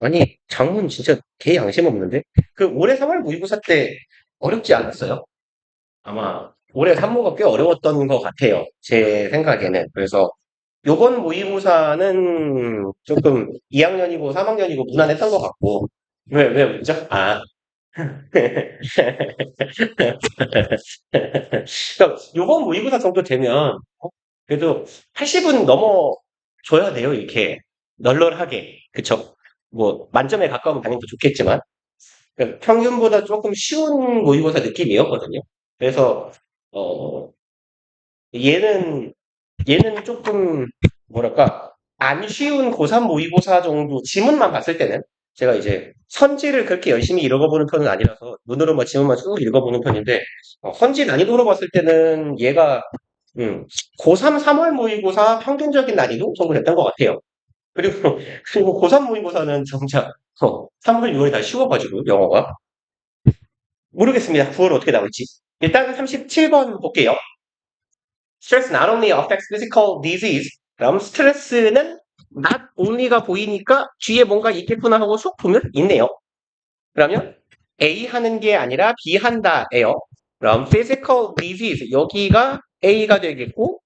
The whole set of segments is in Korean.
아니, 장문 진짜 개 양심 없는데? 그 올해 3월 모의고사 때 어렵지 않았어요? 아마 올해 산모가 꽤 어려웠던 것 같아요. 제 생각에는. 그래서 요번 모의고사는 조금 2학년이고 3학년이고 무난했던 것 같고. 왜 웃죠? 아. 그러니까 요번 모의고사 정도 되면 그래도 80은 넘어줘야 돼요. 이렇게 널널하게. 그쵸? 뭐 만점에 가까우면 당연히 더 좋겠지만 그러니까 평균보다 조금 쉬운 모의고사 느낌이었거든요. 그래서 어 얘는 얘는 조금 뭐랄까 안 쉬운 고3 모의고사 정도 지문만 봤을 때는 제가 이제 선지를 그렇게 열심히 읽어보는 편은 아니라서 눈으로만 지문만 쭉 읽어보는 편인데 선지 난이도로 봤을 때는 얘가 고3 3월 모의고사 평균적인 난이도 정도 됐던 것 같아요. 그리고 그리고 고3 모의고사는 정작 3월, 6월이 다 쉬워가지고 영어가 모르겠습니다. 9월 어떻게 나올지. 일단 37번 볼게요. Stress not only affects physical disease. 그럼 스트레스는 not only가 보이니까 뒤에 뭔가 있겠구나 하고 쏙 보면 있네요. 그러면 A 하는 게 아니라 B 한다예요. 그럼 physical disease 여기가 A가 되겠고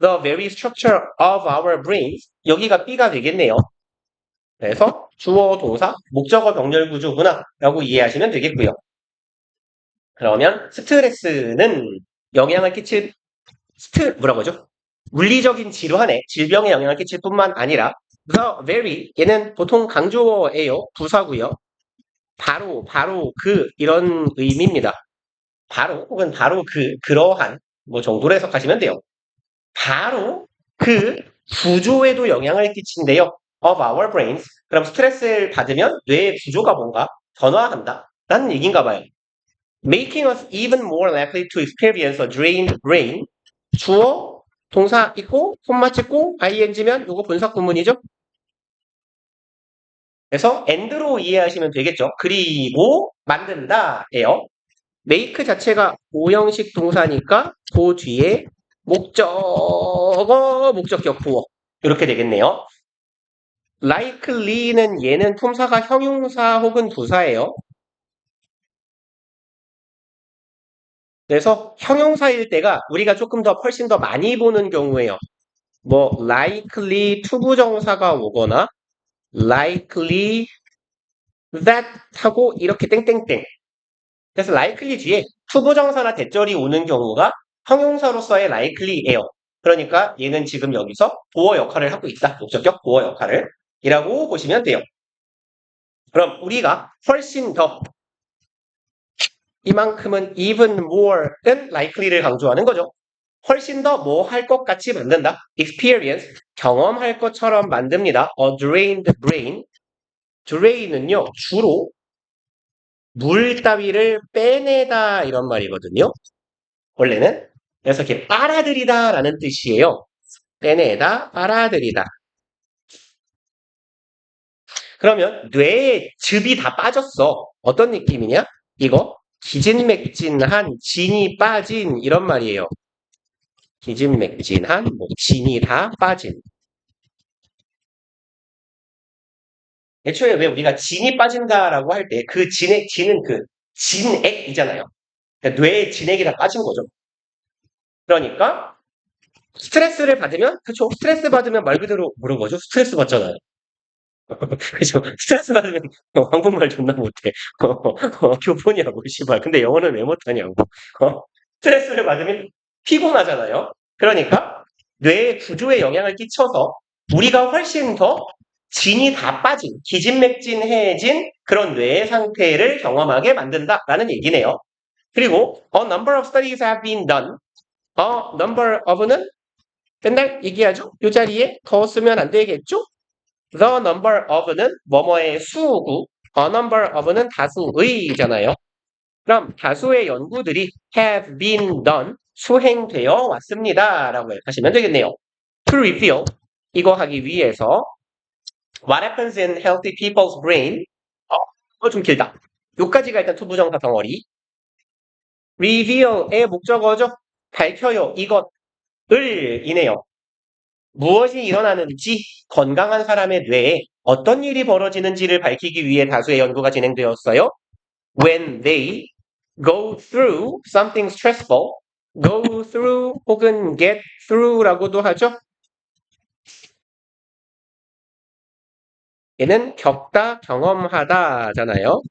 the very structure of our brains 여기가 B가 되겠네요. 그래서 주어 동사 목적어 병렬 구조구나 라고 이해하시면 되겠고요. 그러면 스트레스는 영향을 끼칠 뭐라고 하죠? 물리적인 질환에 질병에 영향을 끼칠 뿐만 아니라 the very 얘는 보통 강조어예요. 부사고요. 바로 그 이런 의미입니다. 바로 혹은 바로 그러한 뭐 정도로 해석하시면 돼요. 바로 그 구조에도 영향을 끼친대요. of our brains. 그럼 스트레스를 받으면 뇌의 구조가 뭔가 변화한다. 라는 얘기인가 봐요. Making us even more likely to experience a drained brain. 주어, 동사 있고, 콤마 찍고, ing면 이거 분사 구문이죠. 그래서 and로 이해하시면 되겠죠. 그리고 만든다예요. make 자체가 오형식 동사니까 그 뒤에 목적어, 목적격 보어 이렇게 되겠네요. likely는 얘는 품사가 형용사 혹은 부사예요. 그래서 형용사일 때가 우리가 조금 더 훨씬 더 많이 보는 경우에요. 뭐 likely 투부정사가 오거나 likely that 하고 이렇게 땡땡땡. 그래서 likely 뒤에 투부정사나 대절이 오는 경우가 형용사로서의 likely예요. 그러니까 얘는 지금 여기서 보어 역할을 하고 있다. 목적격 보어 역할을 이라고 보시면 돼요. 그럼 우리가 훨씬 더 이만큼은 even more은 likely를 강조하는 거죠. 훨씬 더 뭐 할 것 같이 만든다. experience, 경험할 것처럼 만듭니다. a drained brain. drain은요, 주로 물 따위를 빼내다 이런 말이거든요. 원래는. 그래서 이렇게 빨아들이다 라는 뜻이에요. 빼내다, 빨아들이다. 그러면 뇌에 즙이 다 빠졌어. 어떤 느낌이냐? 이거 기진맥진한, 진이 빠진 이런 말이에요. 기진맥진한, 뭐 진이 다 빠진. 애초에 왜 우리가 진이 빠진다라고 할 때 그 진은 그 진액이잖아요. 그러니까 뇌에 진액이 다 빠진 거죠. 그러니까 스트레스를 받으면 그쵸? 스트레스 받으면 말 그대로 뭐라고 하죠? 스트레스 받잖아요. 그죠? 스트레스 받으면 한국말 존나 못해. 교본이라고 씨발. 근데 영어는 왜 못하냐고. 스트레스를 받으면 피곤하잖아요. 그러니까 뇌의 구조에 영향을 끼쳐서 우리가 훨씬 더 진이 다 빠진, 기진맥진해진 그런 뇌의 상태를 경험하게 만든다라는 얘기네요. 그리고 a number of studies have been done. a number of는 맨날 얘기하죠. 이 자리에 더 쓰면 안 되겠죠? The number of는 뭐뭐의 수구, a number of는 다수의잖아요. 그럼 다수의 연구들이 have been done, 수행되어 왔습니다. 라고 하시면 되겠네요. To reveal, 이거 하기 위해서 what happens in healthy people's brain, 좀 길다. 요까지가 일단 투부정사 덩어리. reveal의 목적어죠. 밝혀요. 이것을 이네요. 무엇이 일어나는지 건강한 사람의 뇌에 어떤 일이 벌어지는지를 밝히기 위해 다수의 연구가 진행되었어요. When they go through something stressful, go through 혹은 get through라고도 하죠. 얘는 겪다, 경험하다잖아요.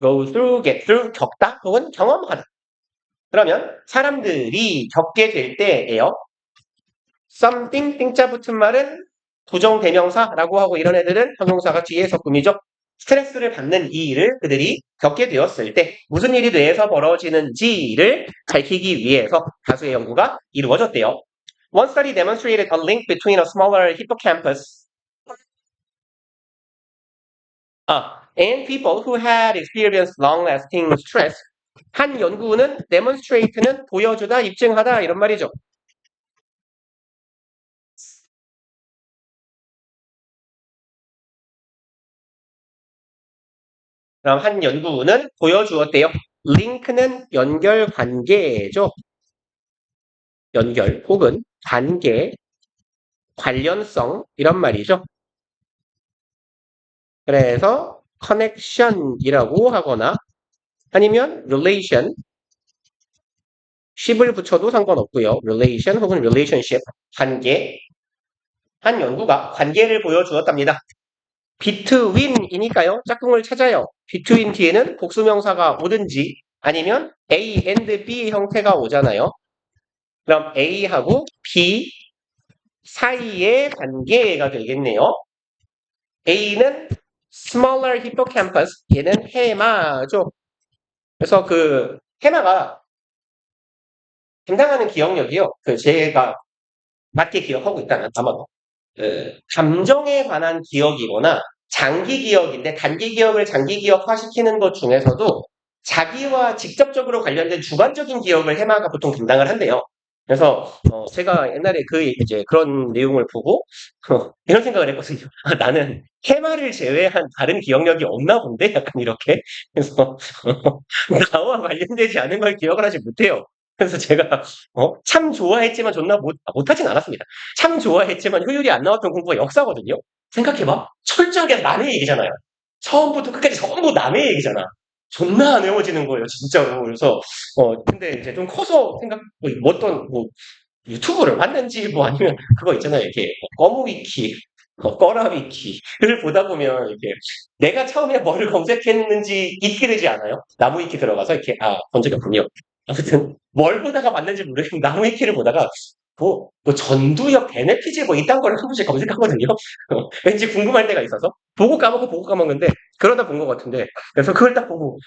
go through, get through, 겪다 혹은 경험하다. 그러면 사람들이 겪게 될 때예요. something, 띵자 붙은 말은 부정대명사라고 하고 이런 애들은 형용사가 뒤에서 꾸미죠. 스트레스를 받는 이 일을 그들이 겪게 되었을 때 무슨 일이 뇌에서 벌어지는지를 밝히기 위해서 다수의 연구가 이루어졌대요. One study demonstrated a link between a smaller hippocampus and people who had experienced long-lasting stress. 한 연구는 demonstrate는 보여주다, 입증하다 이런 말이죠. 그럼 한 연구는 보여주었대요. 링크는 연결 관계죠. 연결 혹은 관계, 관련성 이런 말이죠. 그래서 connection이라고 하거나 아니면 relation, ship을 붙여도 상관없고요. relation 혹은 relationship, 관계. 한 연구가 관계를 보여주었답니다. between이니까요. 짝꿍을 찾아요. between 뒤에는 복수명사가 오든지 아니면 A and B 형태가 오잖아요. 그럼 A하고 B 사이의 관계가 되겠네요. A는 smaller hippocampus, 얘는 해마죠. 그래서 그 해마가 담당하는 기억력이요. 그 제가 맞게 기억하고 있다면 아마도 감정에 관한 기억이거나 장기 기억인데 단기 기억을 장기 기억화시키는 것 중에서도 자기와 직접적으로 관련된 주관적인 기억을 해마가 보통 담당을 한대요. 그래서 제가 옛날에 그 이제 그런 내용을 보고 이런 생각을 했거든요. 아, 나는 해마를 제외한 다른 기억력이 없나 본데 약간 이렇게 그래서 나와 관련되지 않은 걸 기억을 하지 못해요. 그래서 제가 참 좋아했지만 존나 못하진 않았습니다. 참 좋아했지만 효율이 안 나왔던 공부가 역사거든요. 생각해봐. 철저하게 남의 얘기잖아요. 처음부터 끝까지 전부 남의 얘기잖아. 존나 안 외워지는 거예요, 진짜로. 그래서, 근데 이제 좀 커서 뭐 어떤, 뭐, 유튜브를 봤는지, 뭐 아니면 그거 있잖아요. 이렇게, 꺼무위키, 꺼라위키를 보다 보면, 이렇게, 내가 처음에 뭐를 검색했는지 잊게 되지 않아요? 나무위키 들어가서 이렇게, 본 적이 없군요. 아무튼, 뭘 보다가 봤는지 모르겠고, 나무위키를 보다가, 뭐 전두엽 베네피즈 뭐 이딴 거를 한 번씩 검색하거든요. 왠지 궁금할 때가 있어서. 보고 까먹는데, 그러다 본 것 같은데, 그래서 그걸 딱 보고,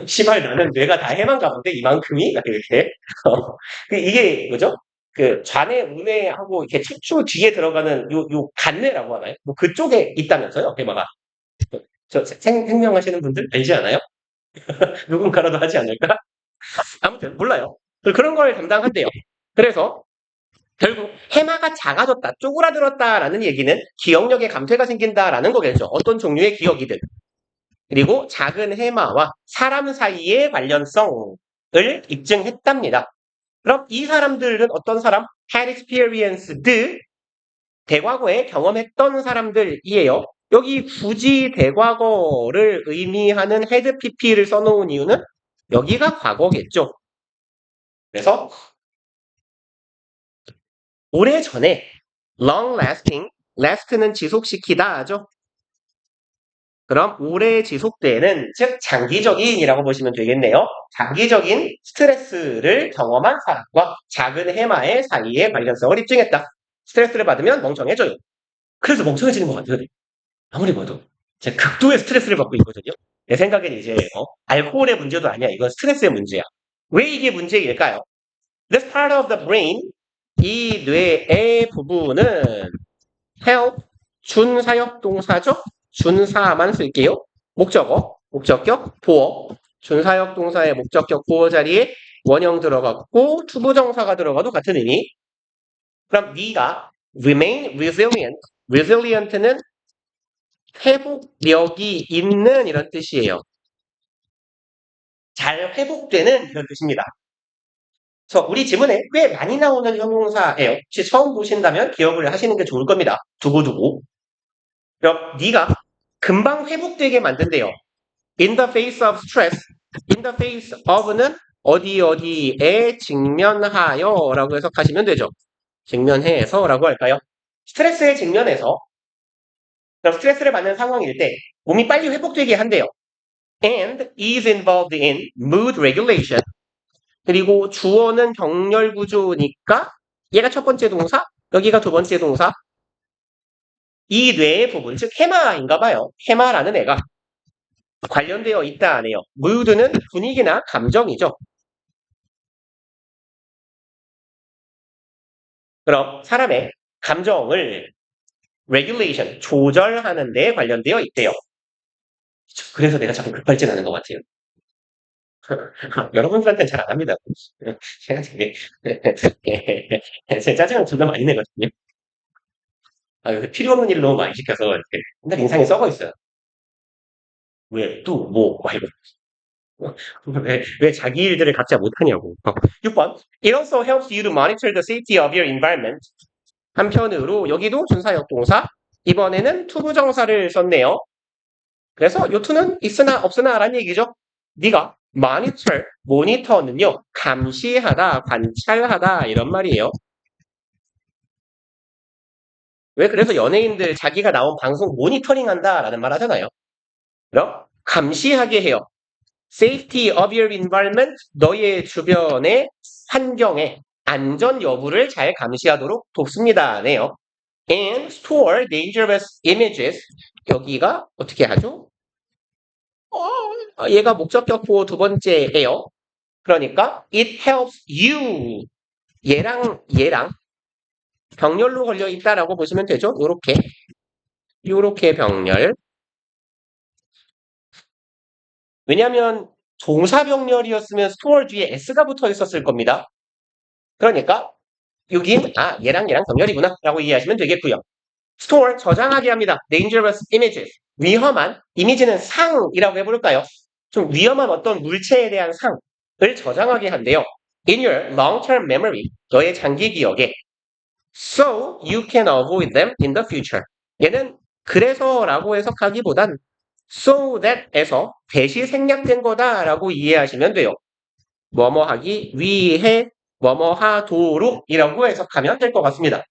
씨발, 나는 뇌가 다 해만가 본데, 이만큼이? 이렇게. 이게, 뭐죠? 그, 좌뇌, 우뇌하고 이렇게 척추 뒤에 들어가는 요 간뇌라고 하나요? 뭐 그쪽에 있다면서요, 해마가. 생명하시는 분들 알지 않아요? 누군가라도 하지 않을까? 아무튼, 몰라요. 그런 걸 담당한대요. 그래서, 결국 해마가 작아졌다, 쪼그라들었다라는 얘기는 기억력에 감퇴가 생긴다라는 거겠죠. 어떤 종류의 기억이든. 그리고 작은 해마와 사람 사이의 관련성을 입증했답니다. 그럼 이 사람들은 어떤 사람? had experienced, 대과거에 경험했던 사람들이에요. 여기 굳이 대과거를 의미하는 had pp를 써놓은 이유는 여기가 과거겠죠. 그래서 오래전에 long lasting, last는 지속시키다 하죠. 그럼 오래 지속되는, 즉 장기적인이라고 보시면 되겠네요. 장기적인 스트레스를 경험한 사람과 작은 해마의 사이의 관련성을 입증했다. 스트레스를 받으면 멍청해져요. 그래서 멍청해지는 것 같아요. 아무리 봐도. 제가 극도의 스트레스를 받고 있거든요. 내 생각엔 이제 알코올의 문제도 아니야. 이건 스트레스의 문제야. 왜 이게 문제일까요? This part of the brain, 이 뇌의 부분은 help, 준사역 동사죠? 준사만 쓸게요. 목적어, 목적격, 보어. 준사역 동사의 목적격 보어 자리에 원형 들어갔고 투부정사가 들어가도 같은 의미. 그럼 네가 remain resilient. resilient는 회복력이 있는 이런 뜻이에요. 잘 회복되는 이런 뜻입니다. 그래서 우리 지문에 꽤 많이 나오는 형용사예요. 혹시 처음 보신다면 기억을 하시는 게 좋을 겁니다. 두고두고. 그럼 네가 금방 회복되게 만든대요. In the face of stress. In the face of는 어디 어디에 직면하여 라고 해석하시면 되죠. 직면해서 라고 할까요? 스트레스에 직면해서 그럼 스트레스를 받는 상황일 때 몸이 빨리 회복되게 한대요. And is involved in mood regulation. 그리고 주어는 병렬 구조니까 얘가 첫 번째 동사, 여기가 두 번째 동사. 이 뇌의 부분, 즉 해마인가 봐요. 해마라는 애가 관련되어 있다 안 해요. mood는 분위기나 감정이죠. 그럼 사람의 감정을 regulation, 조절하는 데 관련되어 있대요. 그래서 내가 자꾸 급발진 하는 것 같아요. 여러분들한테는 잘 안 합니다. 제가 되게 제 짜증을 존나 많이 내거든요. 필요 없는 일 너무 많이 시켜서 이렇게 맨날 인상에 썩어 있어요. 왜, 또, 뭐, 막 이러고. 왜 자기 일들을 각자 못하냐고. 6번. It also helps you to monitor the safety of your environment. 한편으로 여기도 준사역 동사. 이번에는 투부정사를 썼네요. 그래서 요 투는 있으나 없으나 라는 얘기죠. 네가 monitor, 모니터는요. 감시하다, 관찰하다 이런 말이에요. 왜 그래서 연예인들 자기가 나온 방송 모니터링 한다라는 말 하잖아요. 그럼 감시하게 해요. Safety of your environment, 너의 주변의 환경의 안전 여부를 잘 감시하도록 돕습니다. 네요. And store dangerous images. 여기가 어떻게 하죠? 얘가 목적격보 두 번째예요. 그러니까 it helps you. 얘랑 병렬로 걸려 있다라고 보시면 되죠. 요렇게 병렬. 왜냐하면 동사병렬이었으면 store 뒤에 s가 붙어 있었을 겁니다. 그러니까 여긴 얘랑 병렬이구나 라고 이해하시면 되겠고요. store 저장하게 합니다. dangerous images 위험한 이미지는 상이라고 해볼까요? 좀 위험한 어떤 물체에 대한 상을 저장하게 한대요. in your long-term memory 너의 장기 기억에 so you can avoid them in the future 얘는 그래서라고 해석하기보단 so that에서 대시 생략된 거다라고 이해하시면 돼요. 뭐뭐 하기 위해 뭐뭐 하도록이라고 해석하면 될 것 같습니다.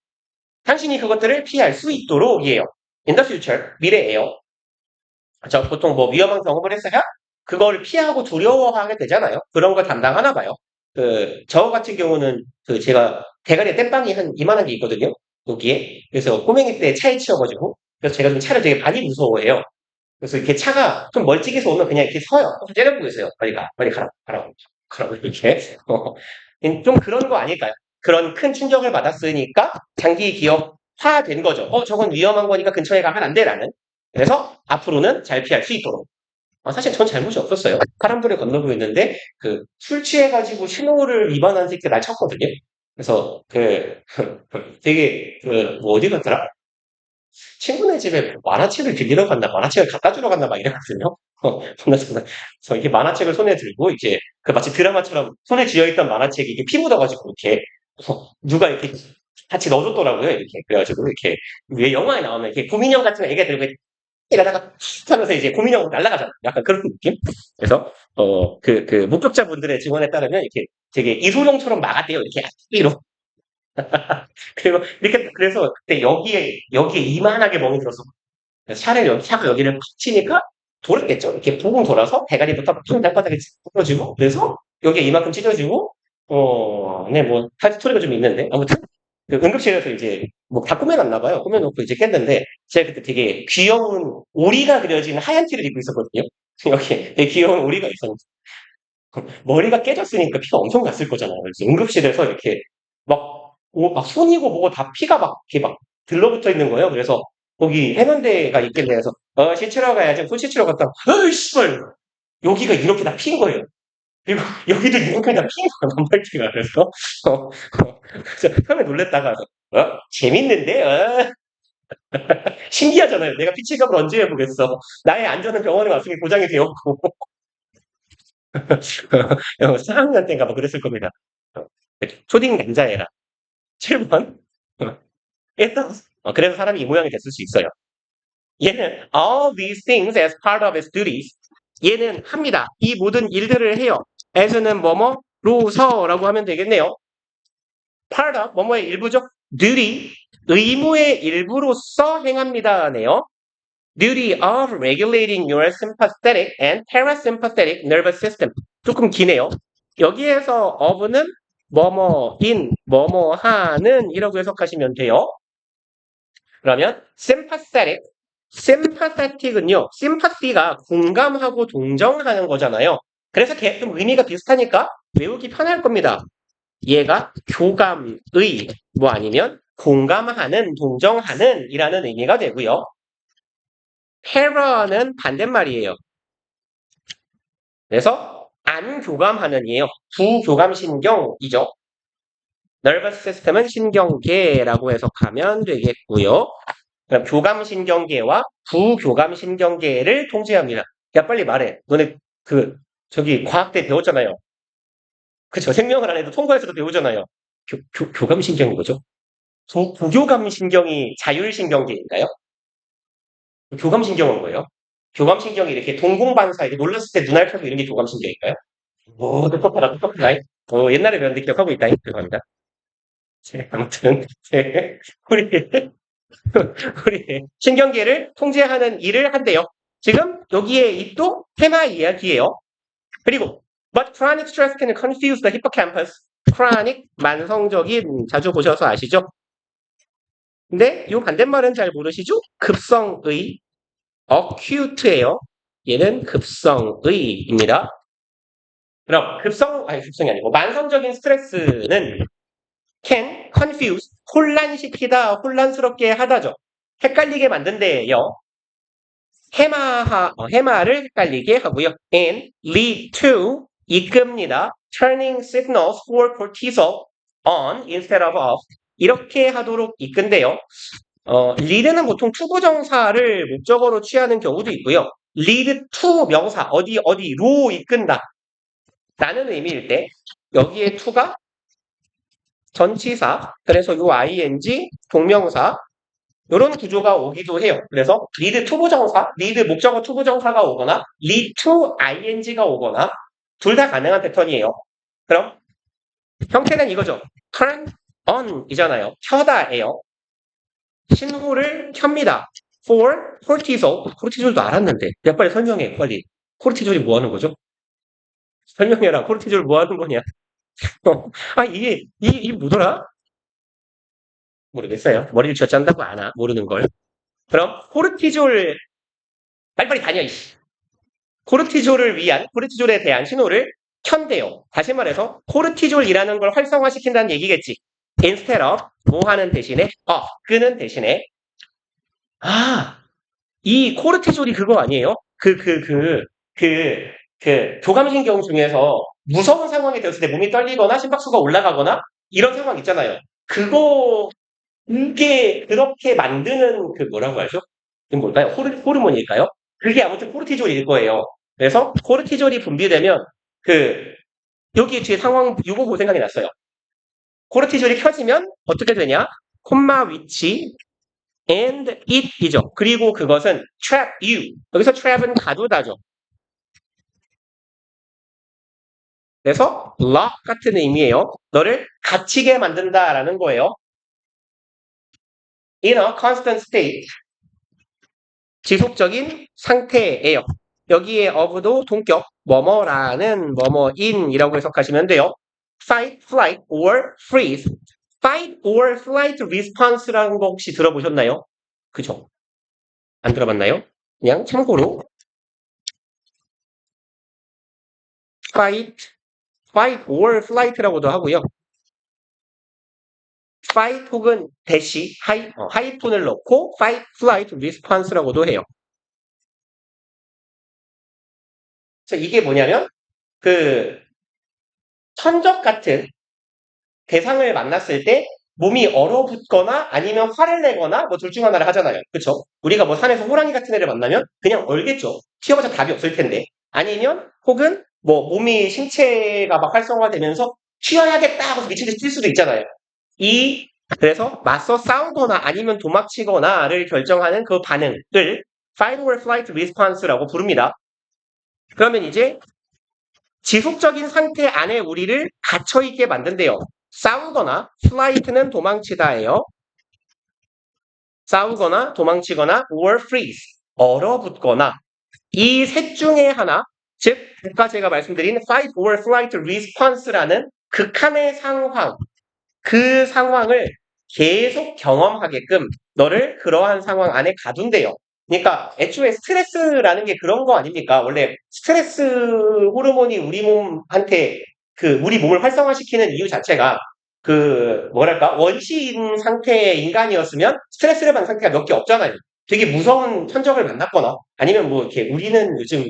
당신이 그것들을 피할 수 있도록이에요. In the future, 미래예요. 저 보통 뭐 위험한 경험을 했어야 그걸 피하고 두려워하게 되잖아요. 그런 걸 담당하나 봐요. 저 같은 경우는 제가 대가리에 땜빵이 한 이만한 게 있거든요. 여기에. 그래서 꼬맹이 때 차에 치여가지고 그래서 제가 좀 차를 되게 많이 무서워해요. 그래서 이렇게 차가 좀 멀찍이서 오면 그냥 이렇게 서요. 때려보고 있어요. 빨리 가, 빨리 가라, 가라고 이렇게. 좀 그런 거 아닐까요? 그런 큰 충격을 받았으니까 장기 기억화된 거죠. 저건 위험한 거니까 근처에 가면 안 돼라는. 그래서 앞으로는 잘 피할 수 있도록. 사실 전 잘못이 없었어요. 파란불을 건너고 있는데 술 취해가지고 신호를 위반한 새끼가 날 쳤거든요. 그래서 되게 뭐 어디 갔더라? 친구네 집에 만화책을 빌리러 갔나, 만화책을 갖다 주러 갔나 막 이랬거든요. 그래서 이렇게 만화책을 손에 들고, 이렇게, 마치 드라마처럼 손에 쥐어있던 만화책이 이렇게 피 묻어가지고, 이렇게, 누가 이렇게 같이 넣어줬더라고요, 이렇게. 그래가지고, 이렇게, 왜 영화에 나오면 이렇게 구민형 같은 애가 들고 이러다가 하면서 이제 고민형으로 날아가잖아. 약간 그런 느낌? 그래서, 목격자분들의 증언에 따르면 이렇게 되게 이소룡처럼 막았대요. 이렇게 앞뒤로. 그리고 이렇게 그래서 그때 여기에 이만하게 멍이 들었어. 그래서 차가 여기를 팍 치니까 돌았겠죠. 이렇게 붕 돌아서 대가리부터 팍 땅바닥에 부러지고 그래서 여기에 이만큼 찢어지고 네, 뭐 스토리가 좀 있는데 아무튼 응급실에서 이제 뭐 다 꾸며놨나 봐요. 꾸며놓고 이제 깼는데 제가 그때 되게 귀여운 오리가 그려진 하얀 티를 입고 있었거든요. 여기에 되게 귀여운 오리가 있었는데 머리가 깨졌으니까 피가 엄청 났을 거잖아요. 그래서 응급실에서 이렇게 막 손이고 뭐고 다 피가 막 이렇게 막 들러붙어 있는 거예요. 그래서 거기 해면대가 있길래 해서 시치러 가야지. 손 시치러 갔다 어이 씨발 여기가 이렇게 다 피인 거예요. 그리고 여기도 이렇게 다 피인 거야 반팔티가. 그래서 그래서 처음에 놀랬다가 재밌는데 신기하잖아요. 내가 피치갑을 언제 해보겠어. 나의 안전은 병원에 왔으니 보장이 되었고 4학년 때인가 뭐 그랬을 겁니다. 초딩 남자애라. 7번. It does. 그래서 사람이 이 모양이 됐을 수 있어요. 얘는 all these things as part of its duties. 얘는 합니다. 이 모든 일들을 해요. as는 뭐뭐로서라고 하면 되겠네요. part of 뭐뭐의 일부죠. duty 의무의 일부로서 행합니다네요. duty of regulating your sympathetic and parasympathetic nervous system. 조금 기네요. 여기에서 of는 뭐뭐인, 뭐뭐하는 이라고 해석하시면 돼요. 그러면 sympathetic은요. sympathy가 공감하고 동정하는 거잖아요. 그래서 좀 의미가 비슷하니까 외우기 편할 겁니다. 얘가 교감의 뭐 아니면 공감하는, 동정하는 이라는 의미가 되고요. terror는 반대말이에요. 그래서 안 교감하는 이에요. 부교감신경이죠. nervous system은 신경계라고 해석하면 되겠고요. 그럼 교감신경계와 부교감신경계를 통제합니다. 야 빨리 말해. 너네 저기 과학때 배웠잖아요. 그쵸? 생명을 안 해도 통과해서도 배우잖아요. 교감신경이 뭐죠? 부교감신경이 자율신경계인가요? 교감신경은 뭐예요? 교감신경이 이렇게 동공반사, 이렇게 놀랐을 때 눈알 펴고 이런 게 교감신경인가요? 오, 똑똑하다. 옛날에 배웠는데 기억하고 있다. 죄송합니다. 아무튼, 우리, 우리 신경계를 통제하는 일을 한대요. 지금 여기에 이 또 테마 이야기예요. 그리고, but chronic stress can confuse the hippocampus. chronic, 만성적인, 자주 보셔서 아시죠? 근데 이 반대말은 잘 모르시죠? 급성의, acute예요. 얘는 급성의입니다. 그럼 급성이 아니고 만성적인 스트레스는 can confuse, 혼란시키다, 혼란스럽게 하다죠. 헷갈리게 만든대요. 해마를 헷갈리게 하고요. and lead to, 이끕니다. turning signals for cortisol on instead of off. 이렇게 하도록 이끈대요. lead는 보통 투부정사를 목적어로 취하는 경우도 있고요. lead to 명사, 어디로 이끈다. 라는 의미일 때, 여기에 to가 전치사, 그래서 요 ing, 동명사, 이런 구조가 오기도 해요. 그래서 lead 투부정사, lead 목적어 투부정사가 오거나, lead to ing가 오거나, 둘 다 가능한 패턴이에요. 그럼 형태는 이거죠. turn on 이잖아요. 켜다예요. 신호를 켭니다. for cortisol. 코르티졸도 알았는데. 야, 빨리 설명해, 빨리. 코르티졸이 뭐 하는 거죠? 설명해라. 코르티졸 뭐 하는 거냐? 이게 뭐더라? 모르겠어요. 머리를 쥐어짠다고 아나? 모르는 걸. 그럼 코르티졸, 빨리빨리 다녀, 이씨. 코르티졸에 대한 신호를 켠대요. 다시 말해서, 코르티졸이라는 걸 활성화시킨다는 얘기겠지. instead of, 뭐 하는 대신에, 끄는 대신에, 이 코르티졸이 그거 아니에요? 교감신경 중에서 무서운 상황이 되었을 때 몸이 떨리거나 심박수가 올라가거나 이런 상황 있잖아요. 그게 그렇게 만드는 뭐라고 하죠? 그게 뭘까요? 호르몬일까요? 그게 아무튼 코르티졸일 거예요. 그래서 코르티졸이 분비되면 여기 뒤에 상황 이거 보고 생각이 났어요. 코르티졸이 켜지면 어떻게 되냐? 콤마 위치 and it이죠. 그리고 그것은 trap you. 여기서 trap은 가두다죠. 그래서 lock 같은 의미예요. 너를 갇히게 만든다라는 거예요. in a constant state. 지속적인 상태예요. 여기에 of도 동격, 뭐뭐라는 뭐뭐인이라고 해석하시면 돼요. fight, flight, or freeze. fight or flight response라는 거 혹시 들어보셨나요? 그죠? 안 들어봤나요? 그냥 참고로 fight or flight라고도 하고요. fight 혹은 대시, 하이픈을 넣고 fight, flight, response라고도 해요. 그래서 이게 뭐냐면 천적 같은 대상을 만났을 때 몸이 얼어붙거나 아니면 화를 내거나 뭐 둘 중 하나를 하잖아요. 그쵸? 우리가 뭐 산에서 호랑이 같은 애를 만나면 그냥 얼겠죠. 튀어봐서 답이 없을 텐데. 아니면 혹은 뭐 신체가 막 활성화되면서 튀어야겠다 하고서 미친듯이 뛸 수도 있잖아요. 그래서 맞서 싸우거나 아니면 도망치거나를 결정하는 그 반응을 fight or flight response라고 부릅니다. 그러면 이제 지속적인 상태 안에 우리를 갇혀있게 만든대요. 싸우거나, flight는 도망치다예요. 싸우거나, 도망치거나, or freeze, 얼어붙거나, 이 셋 중에 하나, 즉, 아까 제가 말씀드린 fight or flight response라는 극한의 상황, 그 상황을 계속 경험하게끔 너를 그러한 상황 안에 가둔대요. 그러니까 애초에 스트레스라는 게 그런 거 아닙니까? 원래 스트레스 호르몬이 우리 몸한테 우리 몸을 활성화시키는 이유 자체가 뭐랄까 원시인 상태의 인간이었으면 스트레스를 받는 상태가 몇 개 없잖아요. 되게 무서운 천적을 만났거나 아니면 뭐 이렇게 우리는 요즘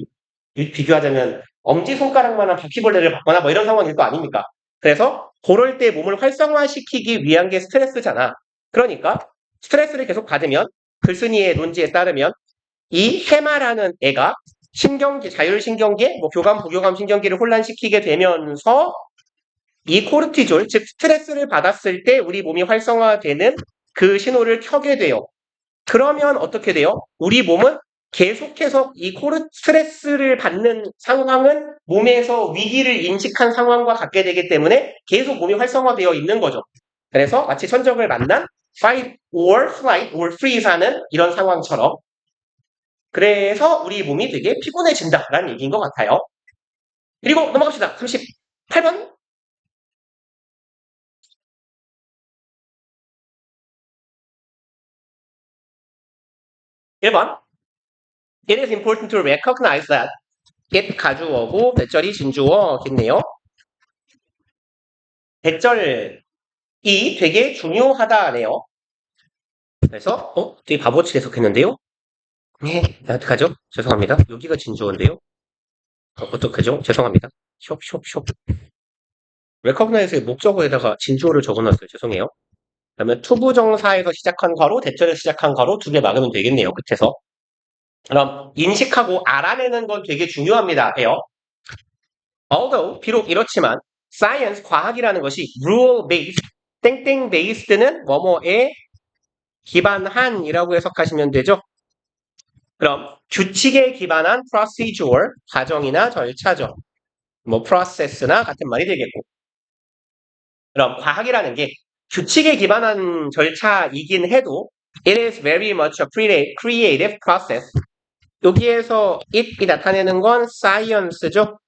비교하자면 엄지손가락만한 바퀴벌레를 받거나 뭐 이런 상황일 거 아닙니까? 그래서 그럴 때 몸을 활성화시키기 위한 게 스트레스잖아. 그러니까 스트레스를 계속 받으면 글쓴이의 논지에 따르면 이 해마라는 애가 자율신경계, 뭐 교감, 부교감 신경계를 혼란시키게 되면서 이 코르티졸, 즉 스트레스를 받았을 때 우리 몸이 활성화되는 그 신호를 켜게 돼요. 그러면 어떻게 돼요? 우리 몸은 계속해서 스트레스를 받는 상황은 몸에서 위기를 인식한 상황과 같게 되기 때문에 계속 몸이 활성화되어 있는 거죠. 그래서 마치 천적을 만난 fight or flight or freeze 하는 이런 상황처럼 그래서 우리 몸이 되게 피곤해진다라는 얘기인 것 같아요. 그리고 넘어갑시다. 38번. 1번. It is important to recognize that get 가주어고 대절이 진주어겠네요. 대절이 되게 중요하다네요. 그래서 되게 바보같이 해석했는데요. 네, 어떡하죠? 죄송합니다. 여기가 진주어인데요. 어떡하죠? 죄송합니다. 숍. recognize의 목적어에다가 진주어를 적어놨어요. 죄송해요. 그러면 투부정사에서 시작한 괄호, 대절에서 시작한 괄호 두 개 막으면 되겠네요. 끝에서. 그럼 인식하고 알아내는 건 되게 중요합니다. 해요. Although 비록 이렇지만 science 과학이라는 것이 rule based 땡땡 based는 뭐뭐에 기반한이라고 해석하시면 되죠. 그럼 규칙에 기반한 procedure 과정이나 절차죠. 뭐 process나 같은 말이 되겠고. 그럼 과학이라는 게 규칙에 기반한 절차이긴 해도 it is very much a creative process. 여기에서 it이 나타내는 건 science죠.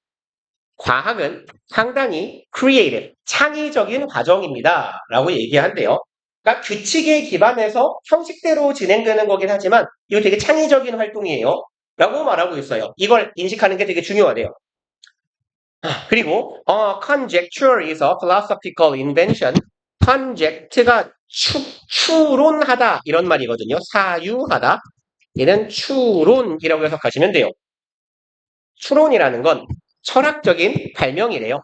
과학은 상당히 creative, 창의적인 과정입니다. 라고 얘기한대요. 그러니까 규칙에 기반해서 형식대로 진행되는 거긴 하지만 이거 되게 창의적인 활동이에요. 라고 말하고 있어요. 이걸 인식하는 게 되게 중요하대요. 그리고 conjecture is a philosophical invention. conject가 추론하다 이런 말이거든요. 사유하다. 얘는 추론이라고 해석하시면 돼요. 추론이라는 건 철학적인 발명이래요.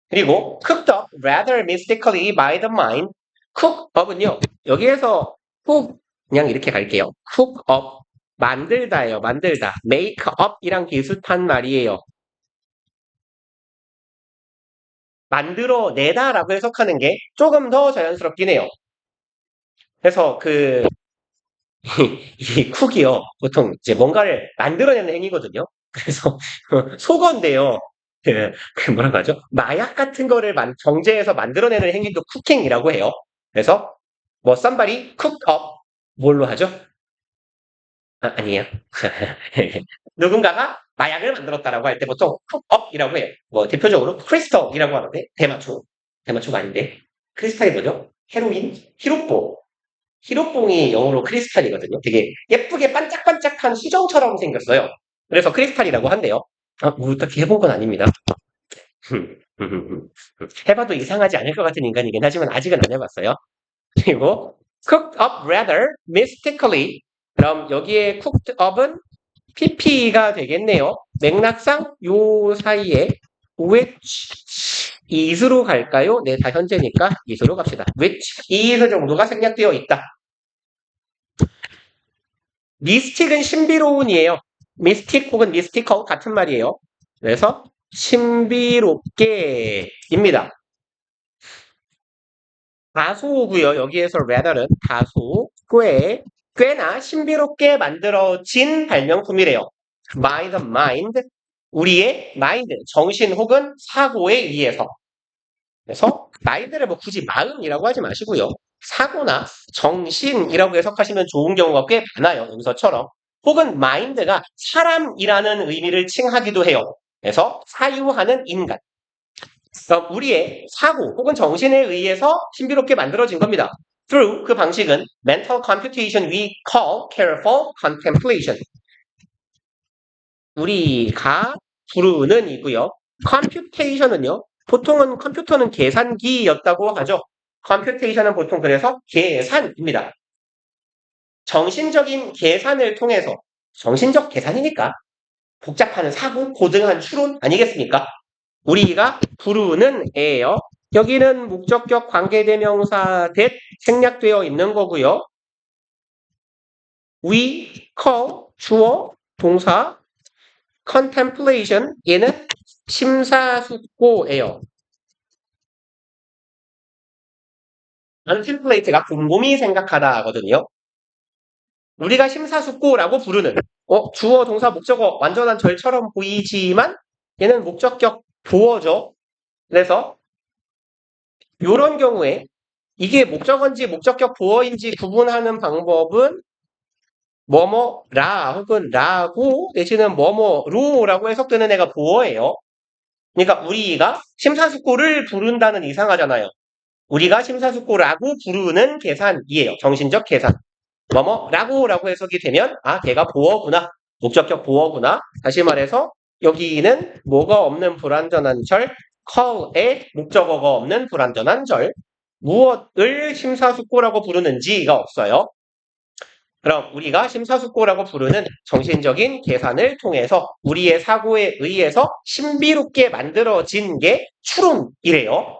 그리고 cooked up rather mystically by the mind. cook up은요. 여기에서 그냥 이렇게 갈게요. cook up 만들다예요. 만들다. make up이랑 비슷한 말이에요. 만들어내다라고 해석하는 게 조금 더 자연스럽긴 해요. 그래서 이 쿡이요. 보통 이제 뭔가를 만들어내는 행위거든요. 그래서 속어인데요. 뭐라고 하죠? 마약 같은 거를 정제해서 만들어내는 행위도 쿠킹이라고 해요. 그래서 뭐 somebody cooked up 뭘로 하죠? 아니에요. 누군가가 마약을 만들었다라고 할 때 보통 cook up이라고 해요. 뭐 대표적으로 크리스탈이라고 하는데 대마초가 아닌데 크리스탈이 뭐죠? 헤로인, 히로뽕이 영어로 크리스탈이거든요. 되게 예쁘게 반짝반짝한 수정처럼 생겼어요. 그래서 크리스탈이라고 한대요. 뭐 어떻게 해본 건 아닙니다. 해봐도 이상하지 않을 것 같은 인간이긴 하지만 아직은 안 해봤어요. 그리고 cooked up rather mystically. 그럼 여기에 cooked up은 pp가 되겠네요. 맥락상 요 사이에 which is로 갈까요? 네, 다 현재니까 is로 갑시다. which is 정도가 생략되어 있다. 미스틱은 신비로운이에요. 미스틱 혹은 미스티컬 같은 말이에요. 그래서 신비롭게입니다. 다소고요. 여기에서 rather는 다소, 꽤나 신비롭게 만들어진 발명품이래요. by the mind, 우리의 마인드, 정신 혹은 사고에 의해서. 그래서 마인드를 뭐 굳이 마음이라고 하지 마시고요. 사고나 정신이라고 해석하시면 좋은 경우가 꽤 많아요. 여기서처럼. 혹은 마인드가 사람이라는 의미를 칭하기도 해요. 그래서 사유하는 인간. 그러니까 우리의 사고 혹은 정신에 의해서 신비롭게 만들어진 겁니다. Through 그 방식은 mental computation we call careful contemplation. 우리가 부르는 이고요. computation은요. 보통은 컴퓨터는 계산기였다고 하죠. computation은 보통 그래서 계산입니다. 정신적인 계산을 통해서 정신적 계산이니까 복잡한 사고, 고등한 추론 아니겠습니까? 우리가 부르는 애예요. 여기는 목적격 관계대명사 that 생략되어 있는 거고요. we call 주어 동사 contemplation 얘는 심사숙고예요. contemplate가 곰곰이 생각하다 하거든요. 우리가 심사숙고라고 부르는 주어 동사 목적어 완전한 절처럼 보이지만 얘는 목적격 보어죠. 그래서 이런 경우에 이게 목적어인지 목적격 보어인지 구분하는 방법은 뭐뭐라 혹은 라고 내지는 뭐뭐로라고 해석되는 애가 보어예요. 그러니까 우리가 심사숙고를 부른다는 이상하잖아요. 우리가 심사숙고라고 부르는 계산이에요. 정신적 계산. 뭐뭐라고 해석이 되면 걔가 보어구나. 목적격 보어구나. 다시 말해서 여기는 뭐가 없는 불완전한 절, call에 목적어가 없는 불완전한 절. 무엇을 심사숙고라고 부르는지가 없어요. 그럼 우리가 심사숙고라고 부르는 정신적인 계산을 통해서 우리의 사고에 의해서 신비롭게 만들어진 게 추론이래요.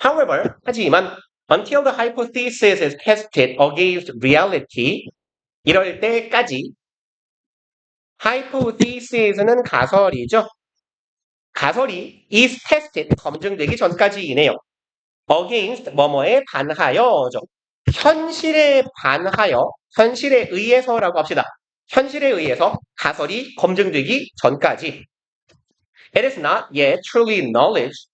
However, 하지만 until the hypothesis is tested against reality, 이럴 때까지 hypothesis는 가설이죠. 가설이 is tested, 검증되기 전까지이네요. against 뭐뭐에 반하여죠. 현실에 반하여, 현실에 의해서라고 합시다. 현실에 의해서 가설이 검증되기 전까지. It is not yet truly knowledge.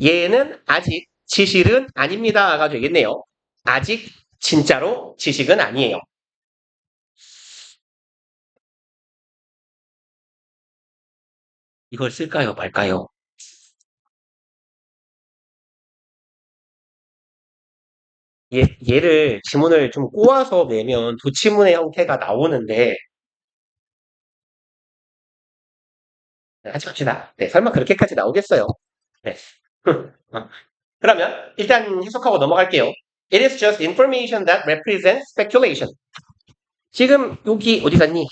얘는 아직 지식은 아닙니다가 되겠네요. 아직 진짜로 지식은 아니에요. 이걸 쓸까요, 말까요? 얘를 지문을 좀 꼬아서 내면 도치문의 형태가 나오는데 하지 맙시다. 네, 설마 그렇게까지 나오겠어요? 네. 그러면 일단 해석하고 넘어갈게요. It is just information that represents speculation. 지금 여기 어디 갔니?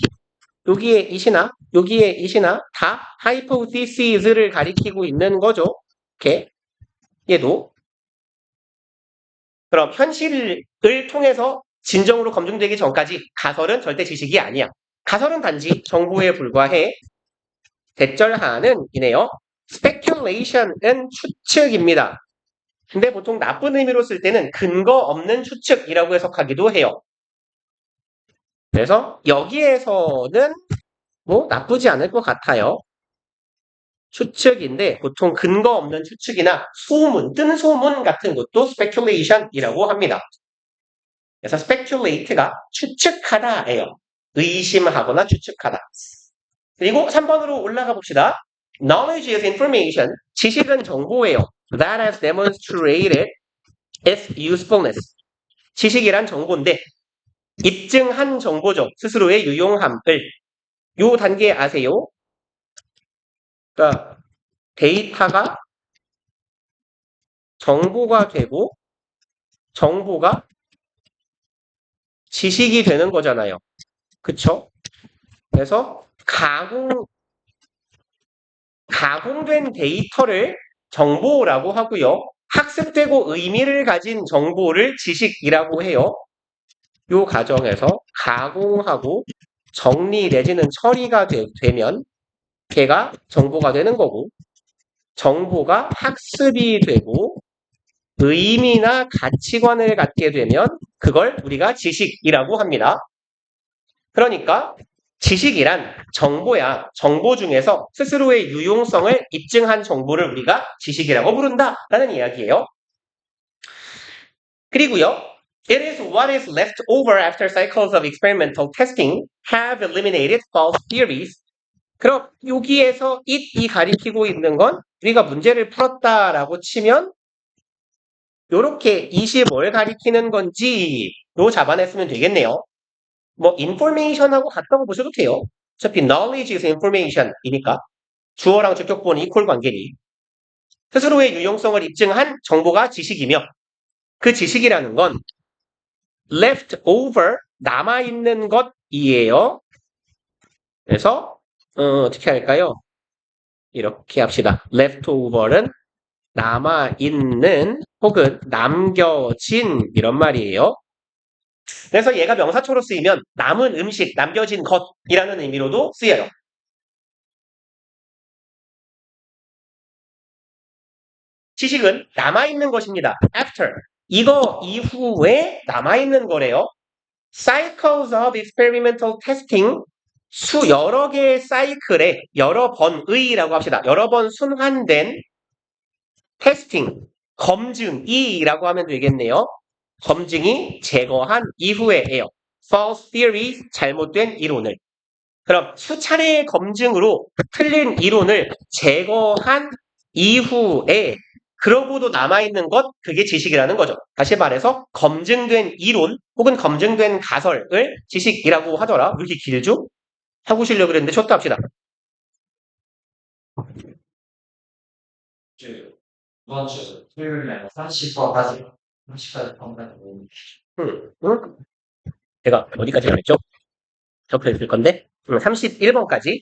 여기에 이시나 여기에 이시나 다 hypothesis를 가리키고 있는 거죠. 이렇게 얘도 그럼 현실을 통해서 진정으로 검증되기 전까지 가설은 절대 지식이 아니야. 가설은 단지 정보에 불과해. 대절하는 이네요. speculation은 추측입니다. 근데 보통 나쁜 의미로 쓸 때는 근거 없는 추측이라고 해석하기도 해요. 그래서 여기에서는 뭐 나쁘지 않을 것 같아요. 추측인데 보통 근거 없는 추측이나 소문, 뜬 소문 같은 것도 speculation이라고 합니다. 그래서 speculate가 추측하다예요. 의심하거나 추측하다. 그리고 3번으로 올라가 봅시다. Knowledge is information. 지식은 정보예요. That has demonstrated its usefulness. 지식이란 정보인데 입증한 정보죠. 스스로의 유용함을. 요 단계 아세요? 그러니까 데이터가 정보가 되고 정보가 지식이 되는 거잖아요. 그쵸? 그래서 가공된 데이터를 정보라고 하고요. 학습되고 의미를 가진 정보를 지식이라고 해요. 이 과정에서 가공하고 정리 내지는 처리가 되면 걔가 정보가 되는 거고 정보가 학습이 되고 의미나 가치관을 갖게 되면 그걸 우리가 지식이라고 합니다. 그러니까 지식이란 정보야. 정보 중에서 스스로의 유용성을 입증한 정보를 우리가 지식이라고 부른다라는 이야기예요. 그리고요. It is what is left over after cycles of experimental testing have eliminated false theories. 그럼 여기에서 이 가리키고 있는 건 우리가 문제를 풀었다라고 치면 요렇게 이시 뭘 가리키는 건지로 잡아냈으면 되겠네요. 뭐 information하고 같다고 보셔도 돼요. 어차피 knowledge is information이니까 주어랑 직격본이 이퀄 관계니 스스로의 유용성을 입증한 정보가 지식이며 그 지식이라는 건 left over 남아있는 것이에요. 그래서 어떻게 할까요? 이렇게 합시다. left over는 남아있는 혹은 남겨진 이런 말이에요. 그래서 얘가 명사초로 쓰이면 남은 음식, 남겨진 것이라는 의미로도 쓰여요. 지식은 남아있는 것입니다. after. 이거 이후에 남아있는 거래요. cycles of experimental testing. 여러 개의 사이클에 여러 번의라고 합시다. 여러 번 순환된 테스팅, 검증이라고 하면 되겠네요. 검증이 제거한 이후에예요. false theory, 잘못된 이론을. 그럼 수차례의 검증으로 틀린 이론을 제거한 이후에 그러고도 남아있는 것, 그게 지식이라는 거죠. 다시 말해서 검증된 이론 혹은 검증된 가설을 지식이라고 하더라. 왜 이렇게 길죠? 하고 쉬려고 그랬는데 쳤다 합시다. 이번 주 토요일 날 30번까지 30까지 방문하고 응, 응? 제가 어디까지 말했죠? 적혀 있을 건데 31번까지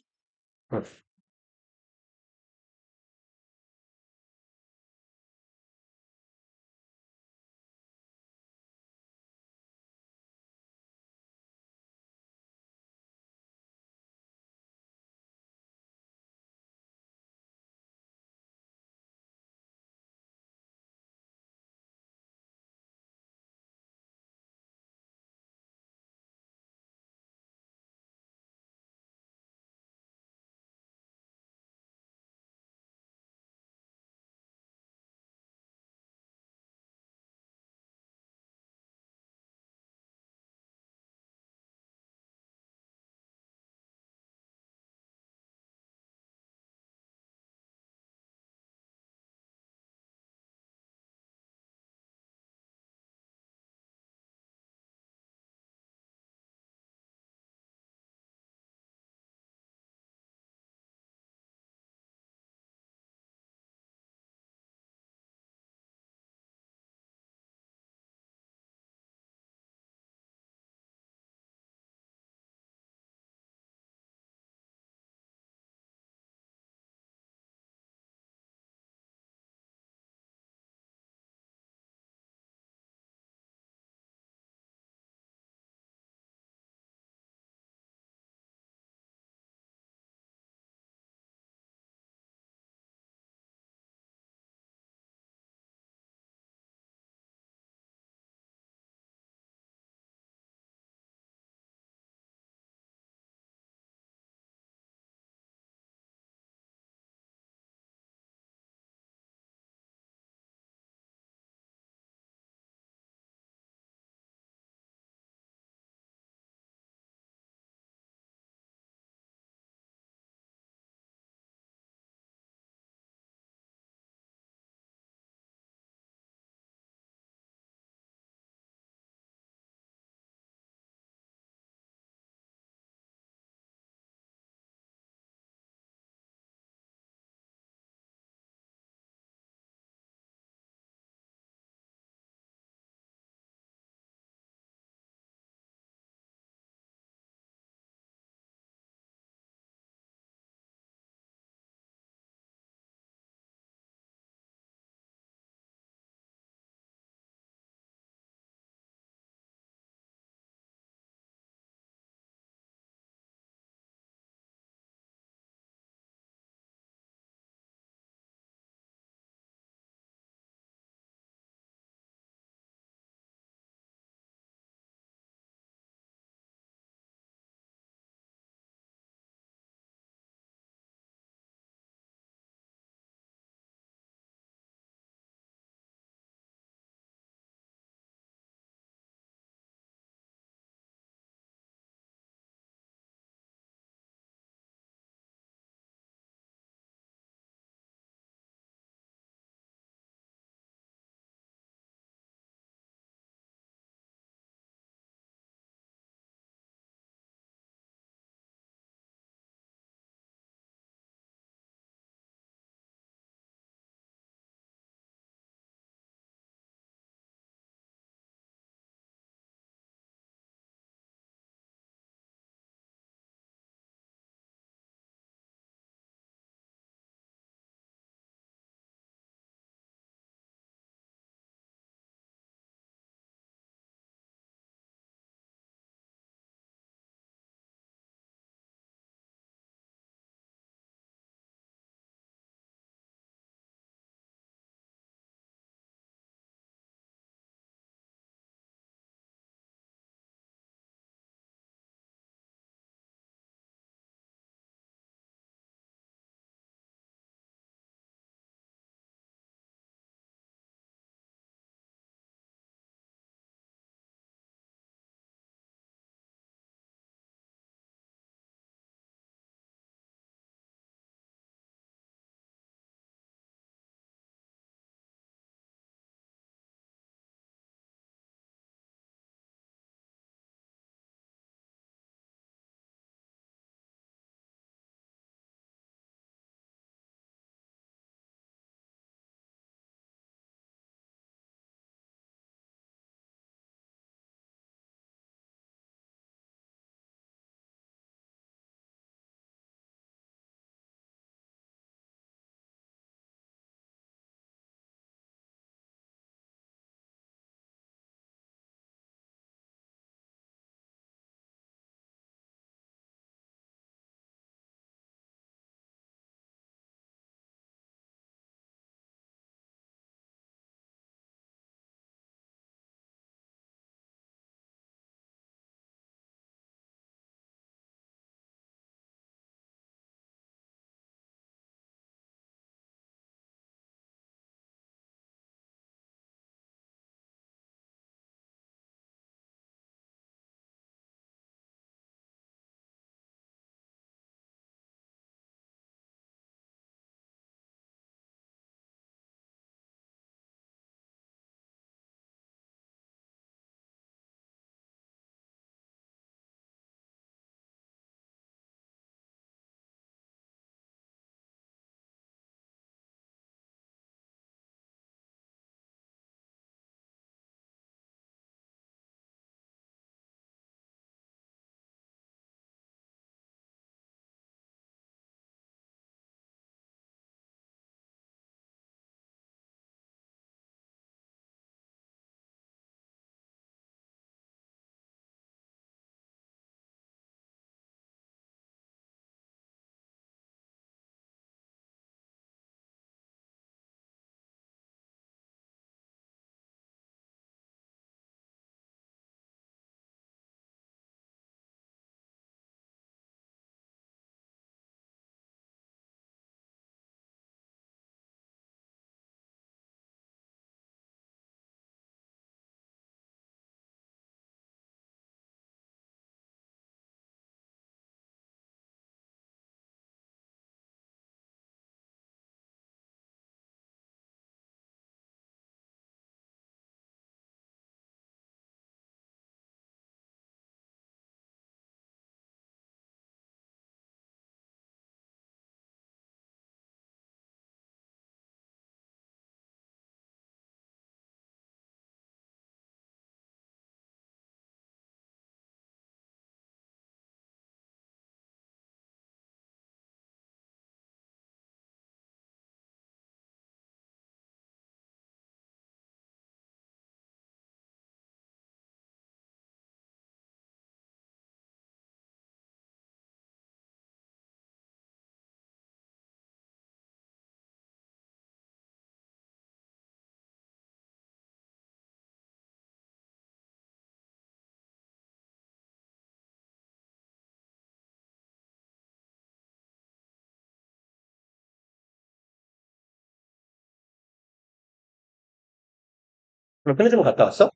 그럼 편의점 갔다 왔어?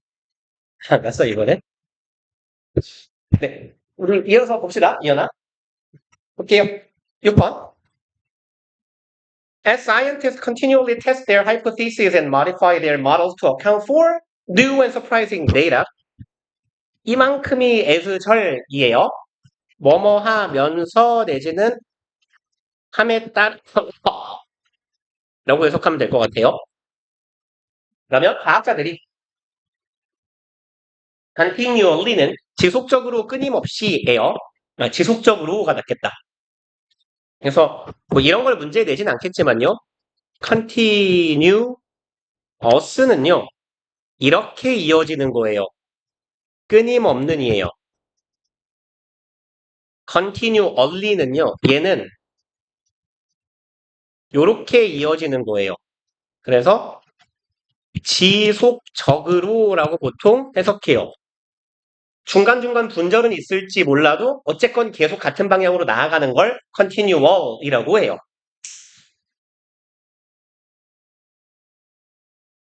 안 갔어, 이번에? 네. 우리 이어서 봅시다. 이어나. 볼게요. 6번. As scientists continually test their hypotheses and modify their models to account for new and surprising data. 이만큼이 애수절이에요. 뭐뭐 하면서 내지는 함에 따라서 라고 해석하면 될 것 같아요. 그러면 과학자들이 continually는 지속적으로 끊임없이예요. 지속적으로가 낫겠다. 그래서 뭐 이런 걸 문제 내진 않겠지만요. continuous는요. 이렇게 이어지는 거예요. 끊임없는이에요. continually는요. 얘는 요렇게 이어지는 거예요. 그래서 지속적으로라고 보통 해석해요. 중간중간 분절은 있을지 몰라도 어쨌건 계속 같은 방향으로 나아가는 걸 continual이라고 해요.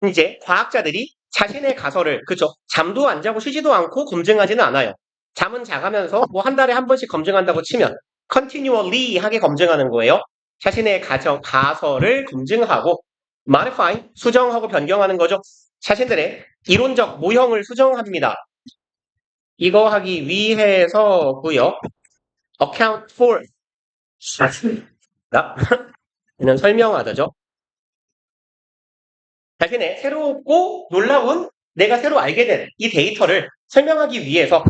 이제 과학자들이 자신의 가설을 그죠? 잠도 안 자고 쉬지도 않고 검증하지는 않아요. 잠은 자가면서 뭐 한 달에 한 번씩 검증한다고 치면 continually 하게 검증하는 거예요. 자신의 가설을 검증하고 modify, 수정하고 변경하는 거죠. 자신들의 이론적 모형을 수정합니다. 이거 하기 위해서고요. account for 는 설명하다죠. 자신의 새롭고 놀라운 내가 새로 알게 된 이 데이터를 설명하기 위해서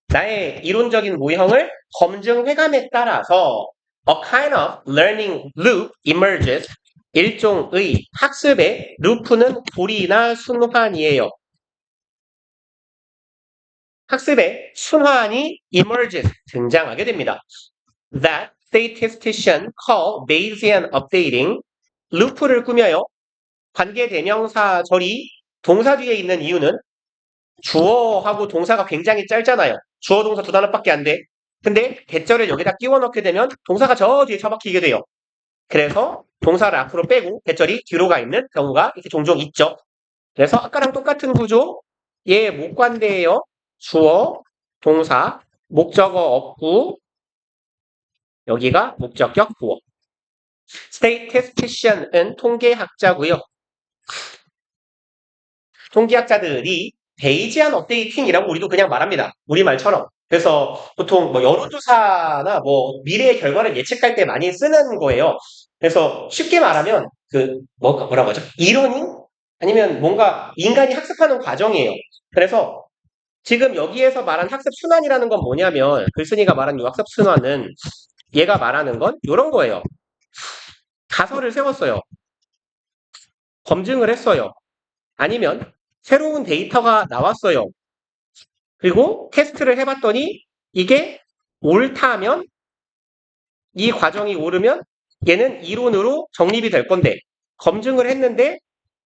나의 이론적인 모형을 검증해감에 따라서 a kind of learning loop emerges. 일종의 학습의 루프는 고리나 순환이에요. 학습의 순환이 emerges, 등장하게 됩니다. That statistician call Bayesian updating. 루프를 꾸며요. 관계대명사절이 동사 뒤에 있는 이유는 주어하고 동사가 굉장히 짧잖아요. 주어 동사 두 단어밖에 안 돼. 근데 대절을 여기다 끼워 넣게 되면 동사가 저 뒤에 처박히게 돼요. 그래서 동사를 앞으로 빼고 대절이 뒤로 가 있는 경우가 이렇게 종종 있죠. 그래서 아까랑 똑같은 구조. 얘 목관대예요. 주어, 동사, 목적어 없고 여기가 목적격 부어. statistician은 통계학자고요. 통계학자들이 베이지안 업데이팅이라고 우리도 그냥 말합니다. 우리말처럼. 그래서 보통 뭐 여론조사나 뭐 미래의 결과를 예측할 때 많이 쓰는 거예요. 그래서 쉽게 말하면 뭐라고 하죠? 이론이 아니면 뭔가 인간이 학습하는 과정이에요. 그래서 지금 여기에서 말한 학습 순환이라는 건 뭐냐면 글쓴이가 말한 이 학습 순환은 얘가 말하는 건 이런 거예요. 가설을 세웠어요. 검증을 했어요. 아니면 새로운 데이터가 나왔어요. 그리고 테스트를 해봤더니 이게 옳다면 이 과정이 옳으면 얘는 이론으로 정립이 될 건데 검증을 했는데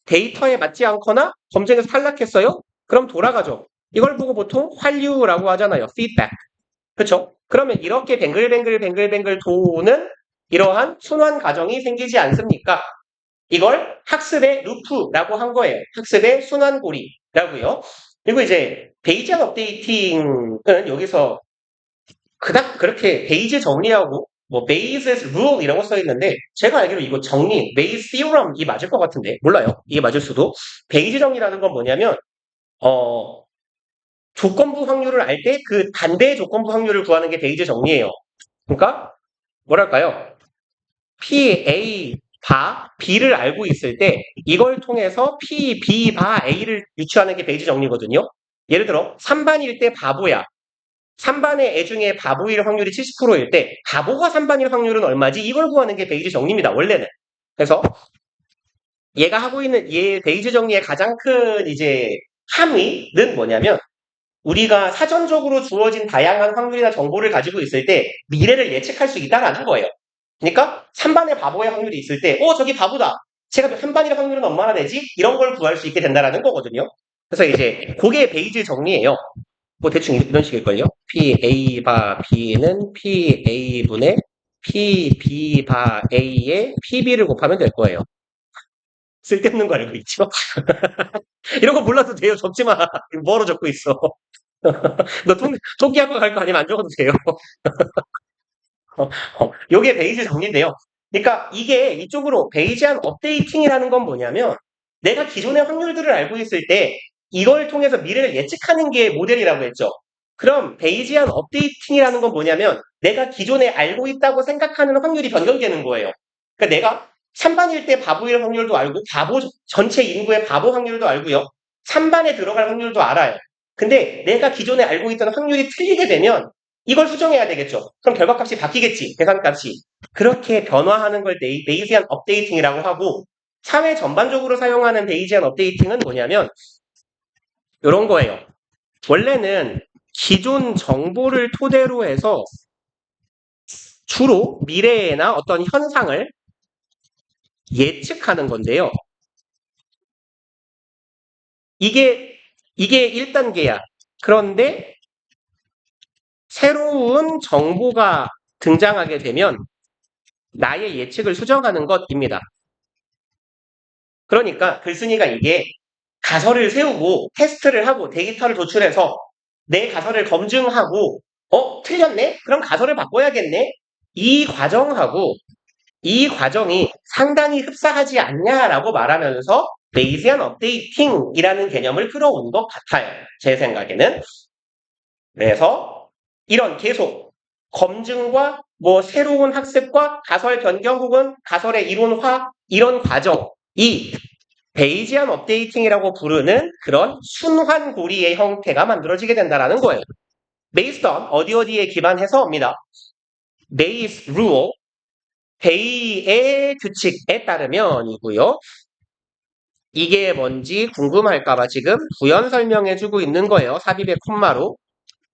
데이터에 맞지 않거나 검증에서 탈락했어요? 그럼 돌아가죠. 이걸 보고 보통 환류라고 하잖아요. feedback. 그렇죠? 그러면 이렇게 뱅글뱅글 도는 이러한 순환 과정이 생기지 않습니까? 이걸 학습의 루프라고 한 거예요. 학습의 순환고리라고요. 그리고 이제 베이지안 업데이팅은 여기서 그닥 그렇게 베이지 정리하고 뭐 베이스 룰 이라고 써 있는데 제가 알기로 이거 정리 베이스 theorem이 맞을 것 같은데 몰라요. 이게 맞을 수도. 베이지 정리라는 건 뭐냐면 조건부 확률을 알 때 그 반대의 조건부 확률을 구하는 게 베이지 정리예요. 그러니까 뭐랄까요? P, A, 바, B를 알고 있을 때 이걸 통해서 P, B, 바, A를 유추하는 게 베이지 정리거든요. 예를 들어 3반일 때 바보야. 3반의 애 중에 바보일 확률이 70%일 때 바보가 3반일 확률은 얼마지? 이걸 구하는 게 베이지 정리입니다. 원래는. 그래서 얘가 하고 있는 얘 베이지 정리의 가장 큰 이제 함의는 뭐냐면 우리가 사전적으로 주어진 다양한 확률이나 정보를 가지고 있을 때 미래를 예측할 수 있다는 거예요. 그러니까 3반의 바보의 확률이 있을 때 저기 바보다. 제가 3반일 확률은 얼마나 되지? 이런 걸 구할 수 있게 된다는 거거든요. 그래서 이제 그게 베이지 정리예요. 뭐 대충 이런 식일걸요. P, A, 바, B는 P, A분의 P, B, 바, A의 PB를 곱하면 될 거예요. 쓸데없는 거 알고 있죠? 이런 거 몰라도 돼요. 적지 마. 뭐하러 적고 있어. 너 토끼하고 갈 거 아니면 안 적어도 돼요. 요게 베이지 정리인데요. 그러니까 이게 이쪽으로 베이지한 업데이팅이라는 건 뭐냐면 내가 기존의 확률들을 알고 있을 때 이걸 통해서 미래를 예측하는 게 모델이라고 했죠. 그럼 베이지한 업데이팅이라는 건 뭐냐면 내가 기존에 알고 있다고 생각하는 확률이 변경되는 거예요. 그러니까 내가 3반일 때 바보일 확률도 알고 전체 인구의 바보 확률도 알고요. 3반에 들어갈 확률도 알아요. 근데 내가 기존에 알고 있던 확률이 틀리게 되면 이걸 수정해야 되겠죠. 그럼 결과값이 바뀌겠지. 계산값이. 그렇게 변화하는 걸 베이지한 업데이팅이라고 하고 사회 전반적으로 사용하는 베이지한 업데이팅은 뭐냐면 이런 거예요. 원래는 기존 정보를 토대로 해서 주로 미래나 어떤 현상을 예측하는 건데요. 이게 1단계야. 그런데 새로운 정보가 등장하게 되면 나의 예측을 수정하는 것입니다. 그러니까 글쓴이가 이게 가설을 세우고 테스트를 하고 데이터를 도출해서 내 가설을 검증하고 틀렸네? 그럼 가설을 바꿔야겠네? 이 과정하고 이 과정이 상당히 흡사하지 않냐라고 말하면서 베이지한 업데이팅이라는 개념을 끌어온 것 같아요. 제 생각에는. 그래서 이런 계속 검증과 뭐 새로운 학습과 가설 변경 혹은 가설의 이론화 이런 과정이 베이지안 업데이팅이라고 부르는 그런 순환고리의 형태가 만들어지게 된다는 거예요. based on 어디에 기반해서입니다. Bayes rule, 베이의 규칙에 따르면이고요. 이게 뭔지 궁금할까봐 지금 부연 설명해주고 있는 거예요. 삽입의 콤마로.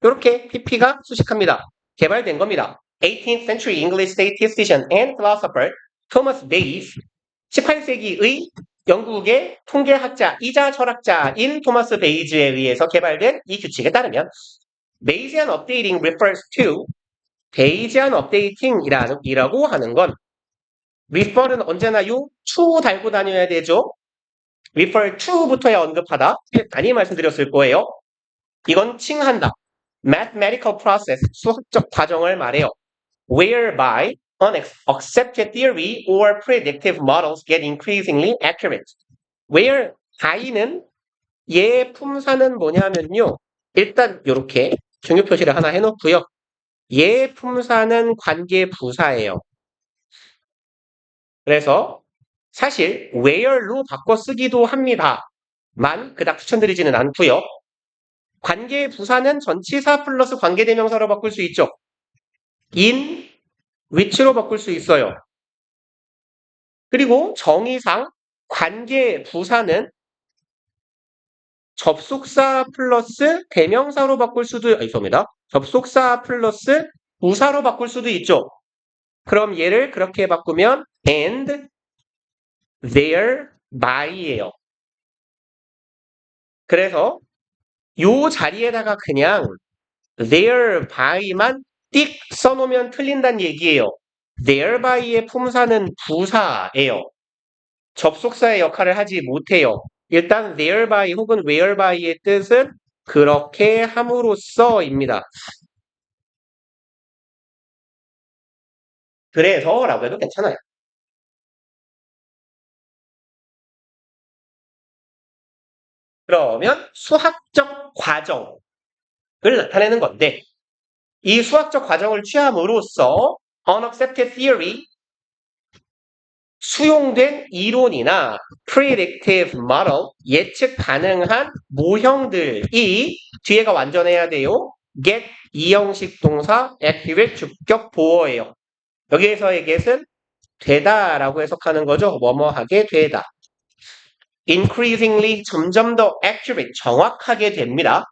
이렇게 PP가 수식합니다. 개발된 겁니다. 18th century English statistician and philosopher Thomas Bayes, 18세기의 영국의 통계학자이자 철학자인 토마스 베이즈에 의해서 개발된 이 규칙에 따르면 Bayesian updating refers to 베이지안 업데이팅이라고 하는 건 refer는 언제나요? to 달고 다녀야 되죠. refer to부터야 언급하다. 많이 말씀드렸을 거예요. 이건 칭한다. mathematical process, 수학적 과정을 말해요. whereby unaccepted theory or predictive models get increasingly accurate. wherby는 얘 품사는 뭐냐면요. 일단 이렇게 중요 표시를 하나 해놓고요. 얘 품사는 관계 부사예요. 그래서 사실 where로 바꿔 쓰기도 합니다. 만 그닥 추천드리지는 않고요. 관계 부사는 전치사 플러스 관계대명사로 바꿀 수 있죠. in, which로 바꿀 수 있어요. 그리고 정의상 관계 부사는 접속사 플러스 대명사로 바꿀 수도 있습니다. 접속사 플러스 부사로 바꿀 수도 있죠. 그럼 얘를 그렇게 바꾸면 and thereby 예요. 그래서 요 자리에다가 그냥 thereby,만 띡 써놓으면 틀린다는 얘기예요. thereby,의 품사는 부사예요. 접속사의 역할을 하지 못해요. 일단 thereby 혹은 whereby의 뜻은 그렇게 함으로써입니다. 그래서라고 해도 괜찮아요. 그러면 수학적 과정을 나타내는 건데 이 수학적 과정을 취함으로써 unaccepted theory, 수용된 이론이나 predictive model, 예측 가능한 모형들이 뒤에가 완전해야 돼요. get 이형식 동사 accurate 주격 보어예요. 여기에서의 get은 되다라고 해석하는 거죠. 뭐뭐하게 되다. increasingly 점점 더 accurate 정확하게 됩니다.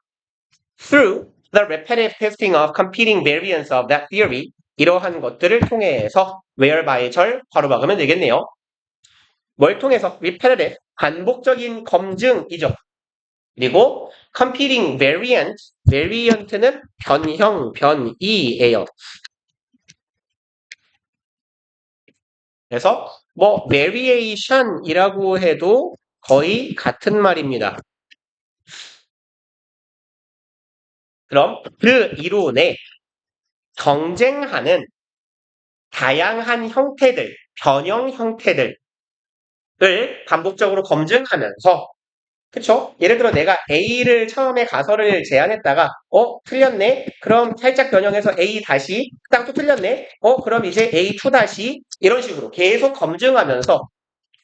through the repetitive testing of competing variants of that theory, 이러한 것들을 통해서 whereby 절 바로 박으면 되겠네요. 뭘 통해서? repetitive, 반복적인 검증이죠. 그리고 competing variant, variant는 변형, 변이예요. 그래서 뭐 variation이라고 해도 거의 같은 말입니다. 그럼 그 이론에 경쟁하는 다양한 형태들, 변형 형태들을 반복적으로 검증하면서 그쵸? 예를 들어 내가 A를 처음에 가설을 제안했다가 틀렸네? 그럼 살짝 변형해서 A 다시 딱 또 틀렸네? 그럼 이제 A2 다시 이런 식으로 계속 검증하면서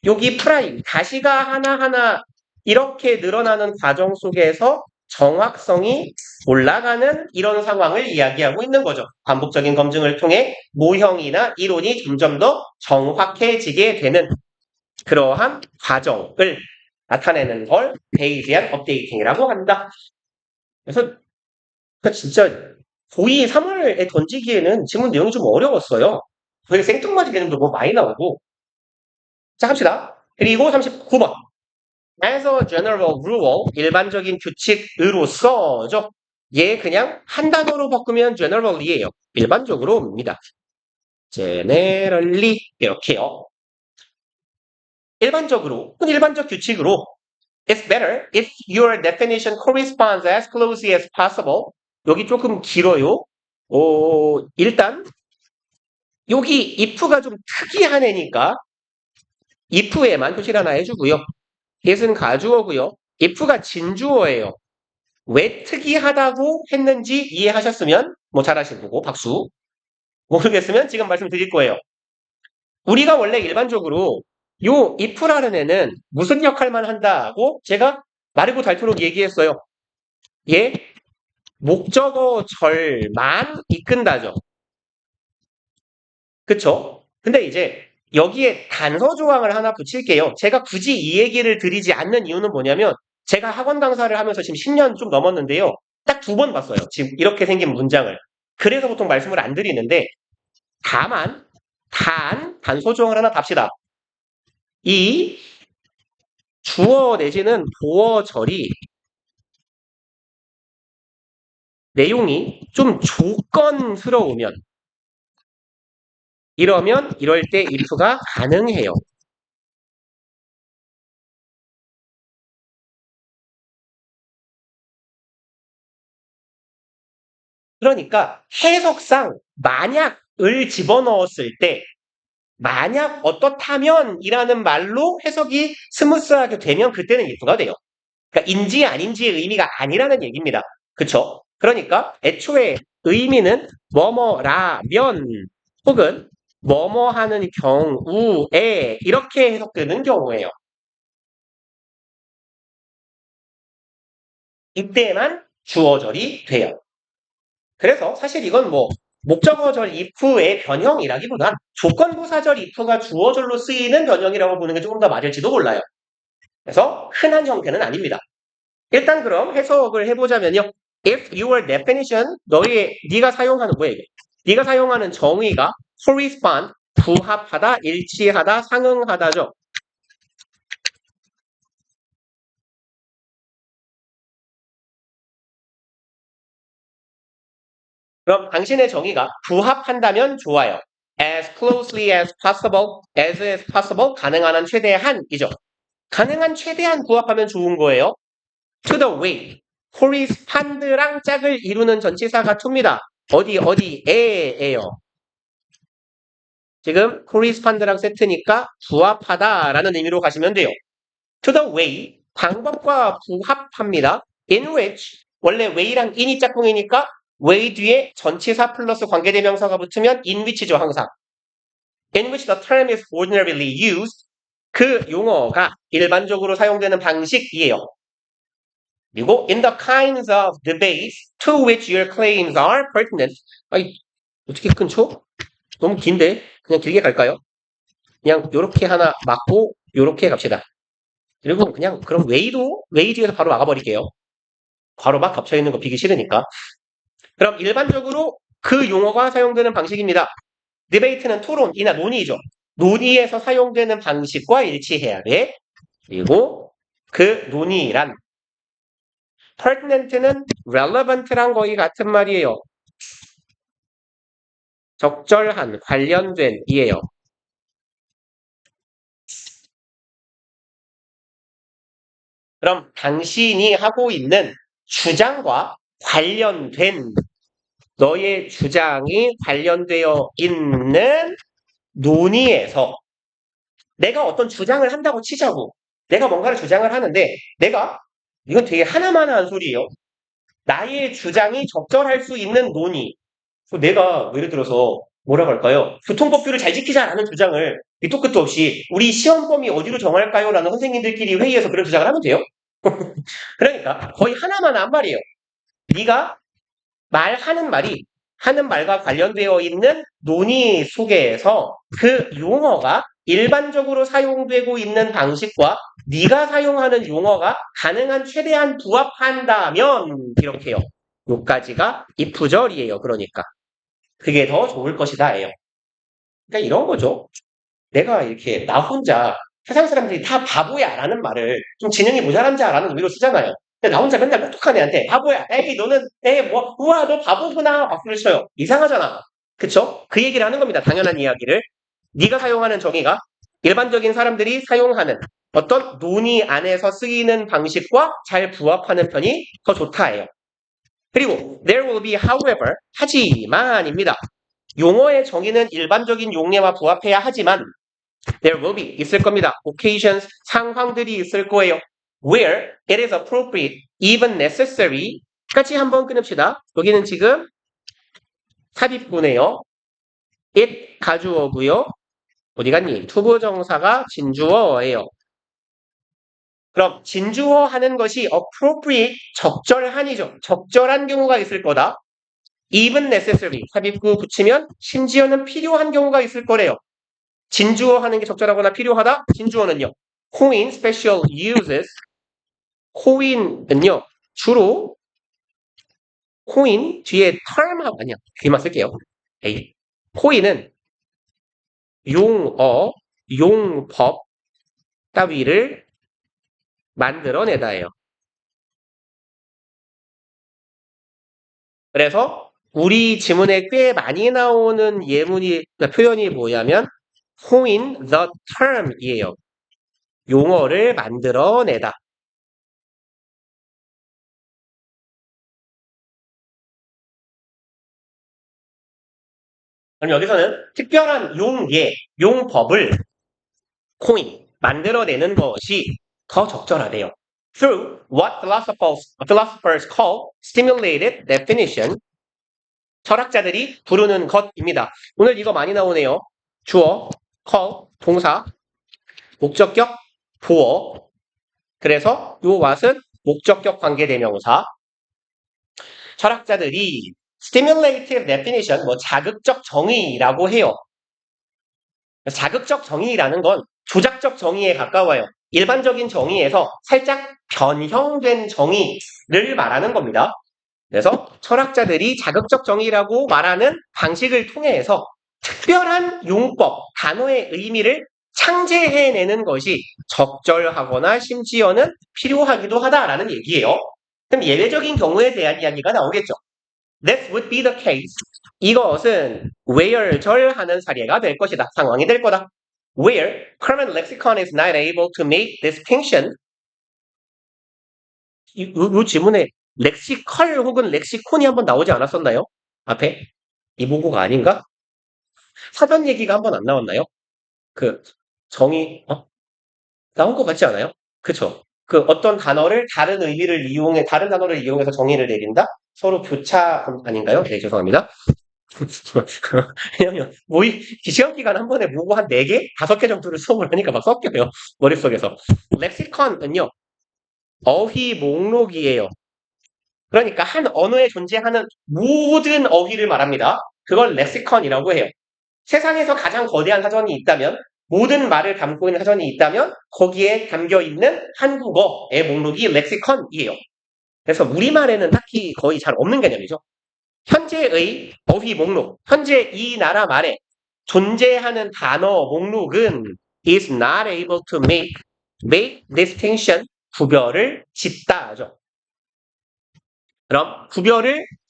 여기 프라임 다시가 하나하나 이렇게 늘어나는 과정 속에서 정확성이 올라가는 이런 상황을 이야기하고 있는 거죠. 반복적인 검증을 통해 모형이나 이론이 점점 더 정확해지게 되는 그러한 과정을 나타내는 걸 베이지안 업데이팅이라고 한다. 그래서 진짜 고2 3월에 던지기에는 지문 내용이 좀 어려웠어요. 되게 생뚱맞은 개념도 너무 많이 나오고. 자, 합시다. 그리고 39번. As a general rule, 일반적인 규칙으로서죠. 얘 그냥 한 단어로 바꾸면 generally예요. 일반적으로입니다. generally 이렇게요. 일반적 규칙으로 It's better if your definition corresponds as closely as possible. 여기 조금 길어요. 일단 여기 if가 좀 특이한 애니까 if에만 표시를 하나 해주고요. it은 가주어고요. if가 진주어예요. 왜 특이하다고 했는지 이해하셨으면 뭐 잘하신 거고 박수. 모르겠으면 지금 말씀드릴 거예요. 우리가 원래 일반적으로 요 if라는 애는 무슨 역할만 한다고 제가 마르고 닳도록 얘기했어요. 얘 목적어절만 이끈다죠. 그쵸? 근데 이제 여기에 단서 조항을 하나 붙일게요. 제가 굳이 이 얘기를 드리지 않는 이유는 뭐냐면 제가 학원 강사를 하면서 지금 10년 좀 넘었는데요. 딱 2번 봤어요. 지금 이렇게 생긴 문장을. 그래서 보통 말씀을 안 드리는데 다만 단서 조항을 하나 답시다. 이 주어 내지는 보어절이 내용이 좀 조건스러우면 이럴 때 if가 가능해요. 그러니까 해석상 만약을 집어넣었을 때 만약 어떻다면이라는 말로 해석이 스무스하게 되면 그때는 if가 돼요. 그러니까 인지 아닌지의 의미가 아니라는 얘기입니다. 그쵸? 그러니까 애초에 의미는 뭐뭐라면 혹은 뭐뭐 하는 경우에 이렇게 해석되는 경우예요. 이때만 주어절이 돼요. 그래서 사실 이건 뭐 목적어절 if의 변형이라기보단 조건부사절 if가 주어절로 쓰이는 변형이라고 보는 게 조금 더 맞을지도 몰라요. 그래서 흔한 형태는 아닙니다. 일단 그럼 해석을 해보자면요. If your definition, 네가 사용하는 뭐예요? 네가 사용하는 정의가 correspond, 부합하다, 일치하다, 상응하다죠. 그럼 당신의 정의가 부합한다면 좋아요. As closely as possible, as possible, 가능한 한 최대한이죠. 가능한 최대한 부합하면 좋은 거예요. To the way, correspond랑 짝을 이루는 전치사가 to입니다. 어디에예요. 지금 correspond랑 세트니까 부합하다라는 의미로 가시면 돼요. To the way, 방법과 부합합니다. In which, 원래 way랑 in이 짝꿍이니까 way 뒤에 전치사 플러스 관계대명사가 붙으면 in which죠 항상. In which the term is ordinarily used. 그 용어가 일반적으로 사용되는 방식이에요. 그리고 in the kinds of debates to which your claims are pertinent. 아이, 어떻게 끊죠? 너무 긴데? 그냥 길게 갈까요? 그냥 요렇게 하나 막고 요렇게 갑시다. 그리고 그냥 그럼 웨이 뒤에서 바로 막아버릴게요. 바로 막 겹쳐있는 거 비기 싫으니까. 그럼 일반적으로 그 용어가 사용되는 방식입니다. 디베이트는 토론이나 논의죠. 논의에서 사용되는 방식과 일치해야 돼. 그리고 그 논의란 pertinent는 relevant랑 거의 같은 말이에요. 적절한, 관련된 이에요. 그럼 당신이 하고 있는 주장과 관련된 너의 주장이 관련되어 있는 논의에서 내가 어떤 주장을 한다고 치자고. 내가 뭔가를 주장을 하는데 이건 되게 하나마나한 소리예요. 나의 주장이 적절할 수 있는 논의. 내가 예를 들어서 뭐라고 할까요? 교통법규를 잘 지키자라는 주장을 밑도 끝도 없이 우리 시험 범위 어디로 정할까요? 라는 선생님들끼리 회의에서 그런 주장을 하면 돼요. 그러니까 거의 하나마나한 말이에요. 네가 하는 말과 관련되어 있는 논의 속에서 그 용어가 일반적으로 사용되고 있는 방식과 네가 사용하는 용어가 가능한 최대한 부합한다면 이렇게요. 요까지가 if절이에요. 그러니까 그게 더 좋을 것이다예요. 그러니까 이런 거죠. 내가 이렇게 나 혼자 세상 사람들이 다 바보야라는 말을 좀 지능이 모자란 자라는 의미로 쓰잖아요. 근데 나 혼자 맨날 똑똑한 애한테 바보야, 에이 너는 우와 너 바보구나 박수를 쳐요. 이상하잖아. 그쵸? 그 얘기를 하는 겁니다. 당연한 이야기를. 네가 사용하는 정의가 일반적인 사람들이 사용하는 어떤 논의 안에서 쓰이는 방식과 잘 부합하는 편이 더 좋다예요. 그리고 there will be however 하지만입니다. 용어의 정의는 일반적인 용례와 부합해야 하지만 there will be 있을 겁니다. occasions 상황들이 있을 거예요. where it is appropriate, even necessary 까지 한번 끊읍시다. 여기는 지금 삽입구네요. it 가주어고요. 어디 갔니? 투부정사가 진주어예요. 그럼 진주어 하는 것이 appropriate 적절한이죠. 적절한 경우가 있을 거다. even necessary 삽입구 붙이면 심지어는 필요한 경우가 있을 거래요. 진주어 하는 게 적절하거나 필요하다? 진주어는요. coin special uses coin은요. 주로 coin 뒤에 term 아니야. 그만 쓸게요. 에이. coin은 용어, 용법 따위를 만들어내다예요. 그래서 우리 지문에 꽤 많이 나오는 표현이 뭐냐면 coin the term이에요. 용어를 만들어내다. 그럼 여기서는 특별한 용법을 coin, 만들어내는 것이 더 적절하대요. Through what philosophers call stimulated definition, 철학자들이 부르는 것입니다. 오늘 이거 많이 나오네요. 주어, call, 동사, 목적격, 보어. 그래서 요 what은 목적격 관계대명사. 철학자들이 stimulative definition, 자극적 정의라고 해요. 자극적 정의라는 건 조작적 정의에 가까워요. 일반적인 정의에서 살짝 변형된 정의를 말하는 겁니다. 그래서 철학자들이 자극적 정의라고 말하는 방식을 통해서 특별한 용법, 단어의 의미를 창제해내는 것이 적절하거나 심지어는 필요하기도 하다라는 얘기예요. 그럼 예외적인 경우에 대한 이야기가 나오겠죠. This would be the case. 이것은 where절하는 사례가 될 것이다. 상황이 될 거다. Where current lexicon is not able to make distinction. 이 지문에 렉시컬 혹은 렉시콘이 한번 나오지 않았었나요? 앞에? 이 모고가 아닌가? 사전 얘기가 한번 안 나왔나요? 그 정의 나온 것 같지 않아요? 그쵸? 그 어떤 단어를 다른 단어를 이용해서 정의를 내린다? 서로 교차 아닌가요? 네, 죄송합니다. 왜냐면 시험 기간 한 번에 모고 한 4개, 5개 정도를 수업을 하니까 막 섞여요. 머릿속에서. 렉시컨은요. 어휘 목록이에요. 그러니까 한 언어에 존재하는 모든 어휘를 말합니다. 그걸 렉시컨이라고 해요. 세상에서 가장 거대한 사전이 있다면, 모든 말을 담고 있는 사전이 있다면 거기에 담겨있는 한국어의 목록이 렉시컨이에요. 그래서 우리말에는 딱히 거의 잘 없는 개념이죠. 현재의 어휘 목록, 현재 이 나라 말에 존재하는 단어 목록은 is not able to make distinction, 구별을 짓다죠. 그럼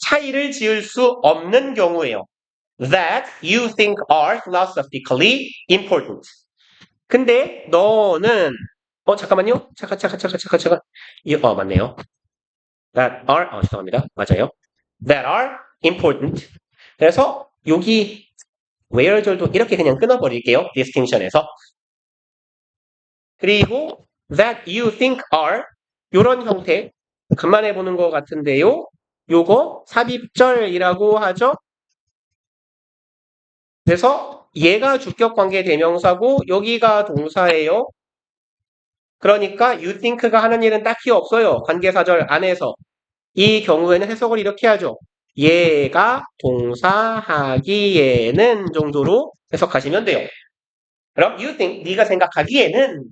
차이를 지을 수 없는 경우예요. That you think are philosophically important. 근데 너는 잠깐만요. 잠깐. 맞네요. 죄송합니다. 맞아요. That are important. 그래서 여기 where절도 이렇게 그냥 끊어버릴게요. distinction에서. 그리고 that you think are 요런 형태 간만에 보는 것 같은데요. 요거 삽입절이라고 하죠. 그래서 얘가 주격 관계 대명사고 여기가 동사예요. 그러니까 you think가 하는 일은 딱히 없어요. 관계사절 안에서. 이 경우에는 해석을 이렇게 하죠. 얘가 동사하기에는 정도로 해석하시면 돼요. 그럼 you think, 네가 생각하기에는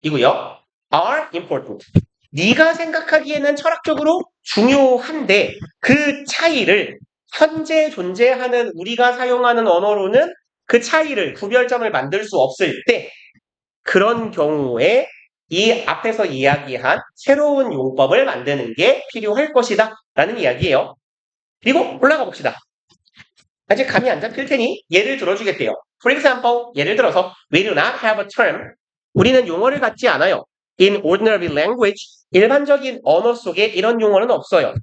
이고요. are important. 네가 생각하기에는 철학적으로 중요한데 그 차이를 현재 존재하는 우리가 사용하는 언어로는 그 차이를 구별점을 만들 수 없을 때 그런 경우에 이 앞에서 이야기한 새로운 용법을 만드는 게 필요할 것이다 라는 이야기예요. 그리고 올라가 봅시다. 아직 감이 안 잡힐 테니 예를 들어주겠대요. For example, 예를 들어서 We do not have a term. 우리는 용어를 갖지 않아요. In ordinary language, 일반적인 언어 속에 이런 용어는 없어요.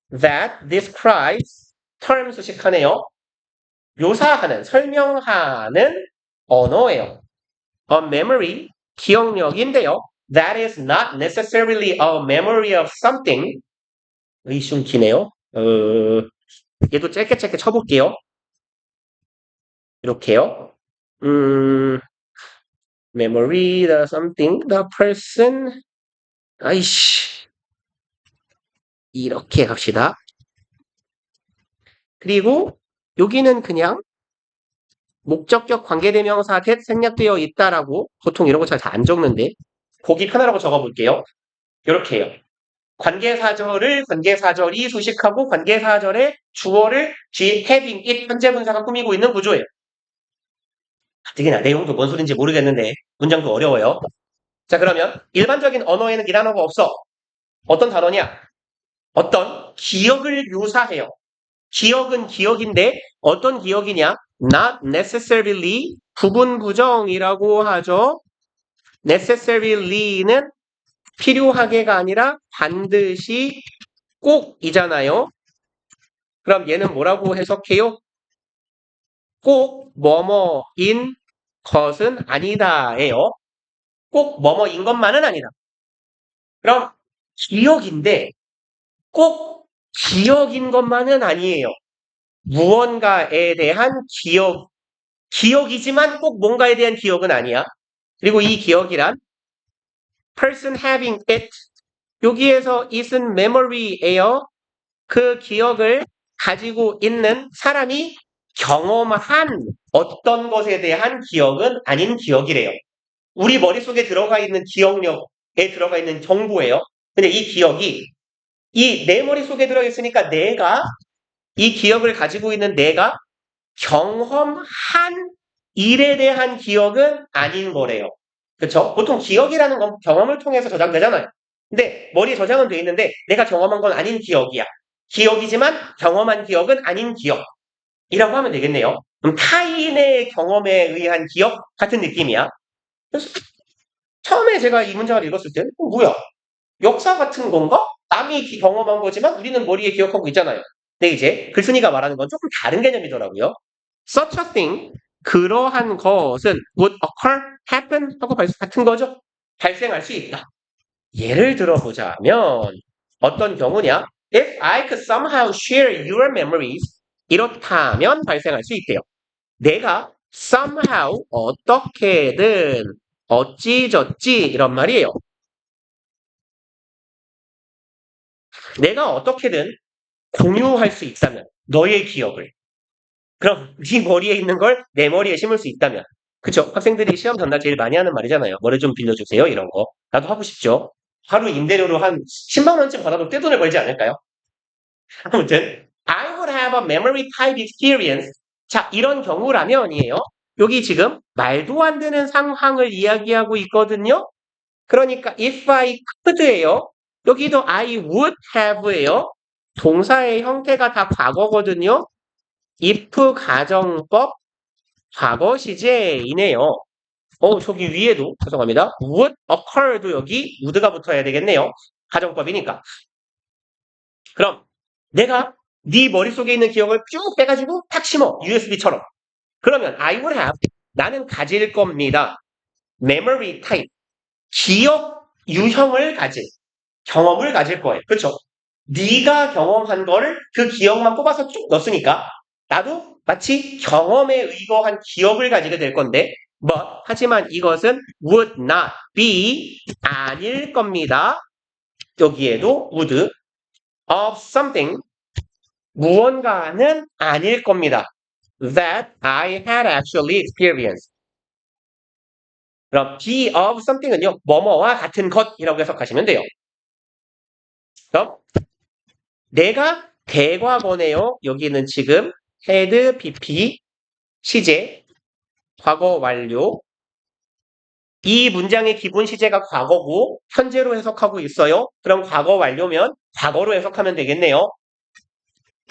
That describes, term 수식하네요. 묘사하는, 설명하는 언어예요. A memory, 기억력인데요. That is not necessarily a memory of something. 좀 기네요. 얘도 짧게 쳐볼게요. 이렇게요. memory, the something, the person. 아이씨. 이렇게 갑시다. 그리고 여기는 그냥 목적격 관계대명사 that 생략되어 있다라고 보통 이런 거 잘 안 적는데 보기 편하라고 적어볼게요. 이렇게 해요. 관계사절을 관계사절이 수식하고 관계사절의 주어를 having, it, 현재 분사가 꾸미고 있는 구조예요. 가뜩이나 내용도 뭔 소린지 모르겠는데 문장도 어려워요. 자, 그러면 일반적인 언어에는 이 단어가 없어. 어떤 단어냐? 어떤 기억을 묘사해요. 기억은 기억인데 어떤 기억이냐? Not necessarily 부분 부정이라고 하죠. necessary는 필요하게가 아니라 반드시 꼭이잖아요. 그럼 얘는 뭐라고 해석해요? 꼭 뭐뭐인 것은 아니다예요. 꼭 뭐뭐인 것만은 아니다. 그럼 기억인데 꼭 기억인 것만은 아니에요. 무언가에 대한 기억이지만 꼭 뭔가에 대한 기억은 아니야. 그리고 이 기억이란 person having it 여기에서 it은 memory예요. 그 기억을 가지고 있는 사람이 경험한 어떤 것에 대한 기억은 아닌 기억이래요. 우리 머릿속에 들어가 있는 기억력에 들어가 있는 정보예요. 근데 이 기억이 내 머릿속에 들어있으니까 이 기억을 가지고 있는 내가 경험한 일에 대한 기억은 아닌 거래요. 그쵸? 보통 기억이라는 건 경험을 통해서 저장되잖아요. 근데 머리에 저장은 돼 있는데 내가 경험한 건 아닌 기억이야. 기억이지만 경험한 기억은 아닌 기억이라고 하면 되겠네요. 그럼 타인의 경험에 의한 기억 같은 느낌이야. 그래서 처음에 제가 이 문장을 읽었을 때는 뭐야? 역사 같은 건가? 남이 경험한 거지만 우리는 머리에 기억하고 있잖아요. 근데 이제 글쓴이가 말하는 건 조금 다른 개념이더라고요. Such a thing, 그러한 것은 would occur, happen 하고 같은 거죠. 발생할 수 있다. 예를 들어보자면 어떤 경우냐? If I could somehow share your memories, 이렇다면 발생할 수 있대요. 내가 somehow 어떻게든 어찌저찌 이런 말이에요. 내가 어떻게든 공유할 수 있다면 너의 기억을 그럼 네 머리에 있는 걸 내 머리에 심을 수 있다면 그쵸? 학생들이 시험 전날 제일 많이 하는 말이잖아요. 머리 좀 빌려주세요 이런 거. 나도 하고 싶죠. 하루 임대료로 한 10만 원쯤 받아도 떼돈을 벌지 않을까요? 아무튼 I would have a memory type experience. 자, 이런 경우라면이에요. 여기 지금 말도 안 되는 상황을 이야기하고 있거든요. 그러니까 if I could예요. 여기도 I would have예요. 동사의 형태가 다 과거거든요. if 가정법 과거 시제이네요. 저기 위에도, 죄송합니다. would occur도 여기 would가 붙어야 되겠네요. 가정법이니까. 그럼 내가 네 머릿속에 있는 기억을 쭉 빼가지고 탁 심어. USB처럼. 그러면 I would have, 나는 가질 겁니다. memory type, 기억 유형을 가질, 경험을 가질 거예요. 그렇죠? 네가 경험한 거를 그 기억만 뽑아서 쭉 넣었으니까 나도 마치 경험에 의거한 기억을 가지게 될 건데 하지만 이것은 would not be 아닐 겁니다. 여기에도 would of something 무언가는 아닐 겁니다. That I had actually experienced. 그럼 be of something은요, 뭐뭐와 같은 것이라고 해석하시면 돼요. 그럼 내가 대과거네요. 여기는 지금 had, BP, 시제, 과거 완료. 이 문장의 기본 시제가 과거고 현재로 해석하고 있어요. 그럼 과거 완료면 과거로 해석하면 되겠네요.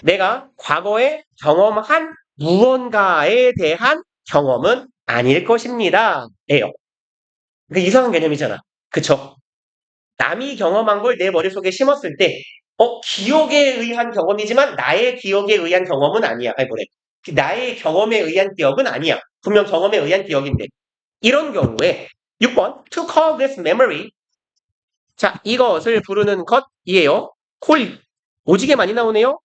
내가 과거에 경험한 무언가에 대한 경험은 아닐 것입니다. 예요. 그 이상한 개념이잖아. 그쵸? 남이 경험한 걸 내 머릿속에 심었을 때, 기억에 의한 경험이지만 나의 기억에 의한 경험은 아니야. 아니, 뭐래. 나의 경험에 의한 기억은 아니야. 분명 경험에 의한 기억인데. 이런 경우에 6번, to call this memory. 자, 이것을 부르는 것이에요. call, 오지게 많이 나오네요.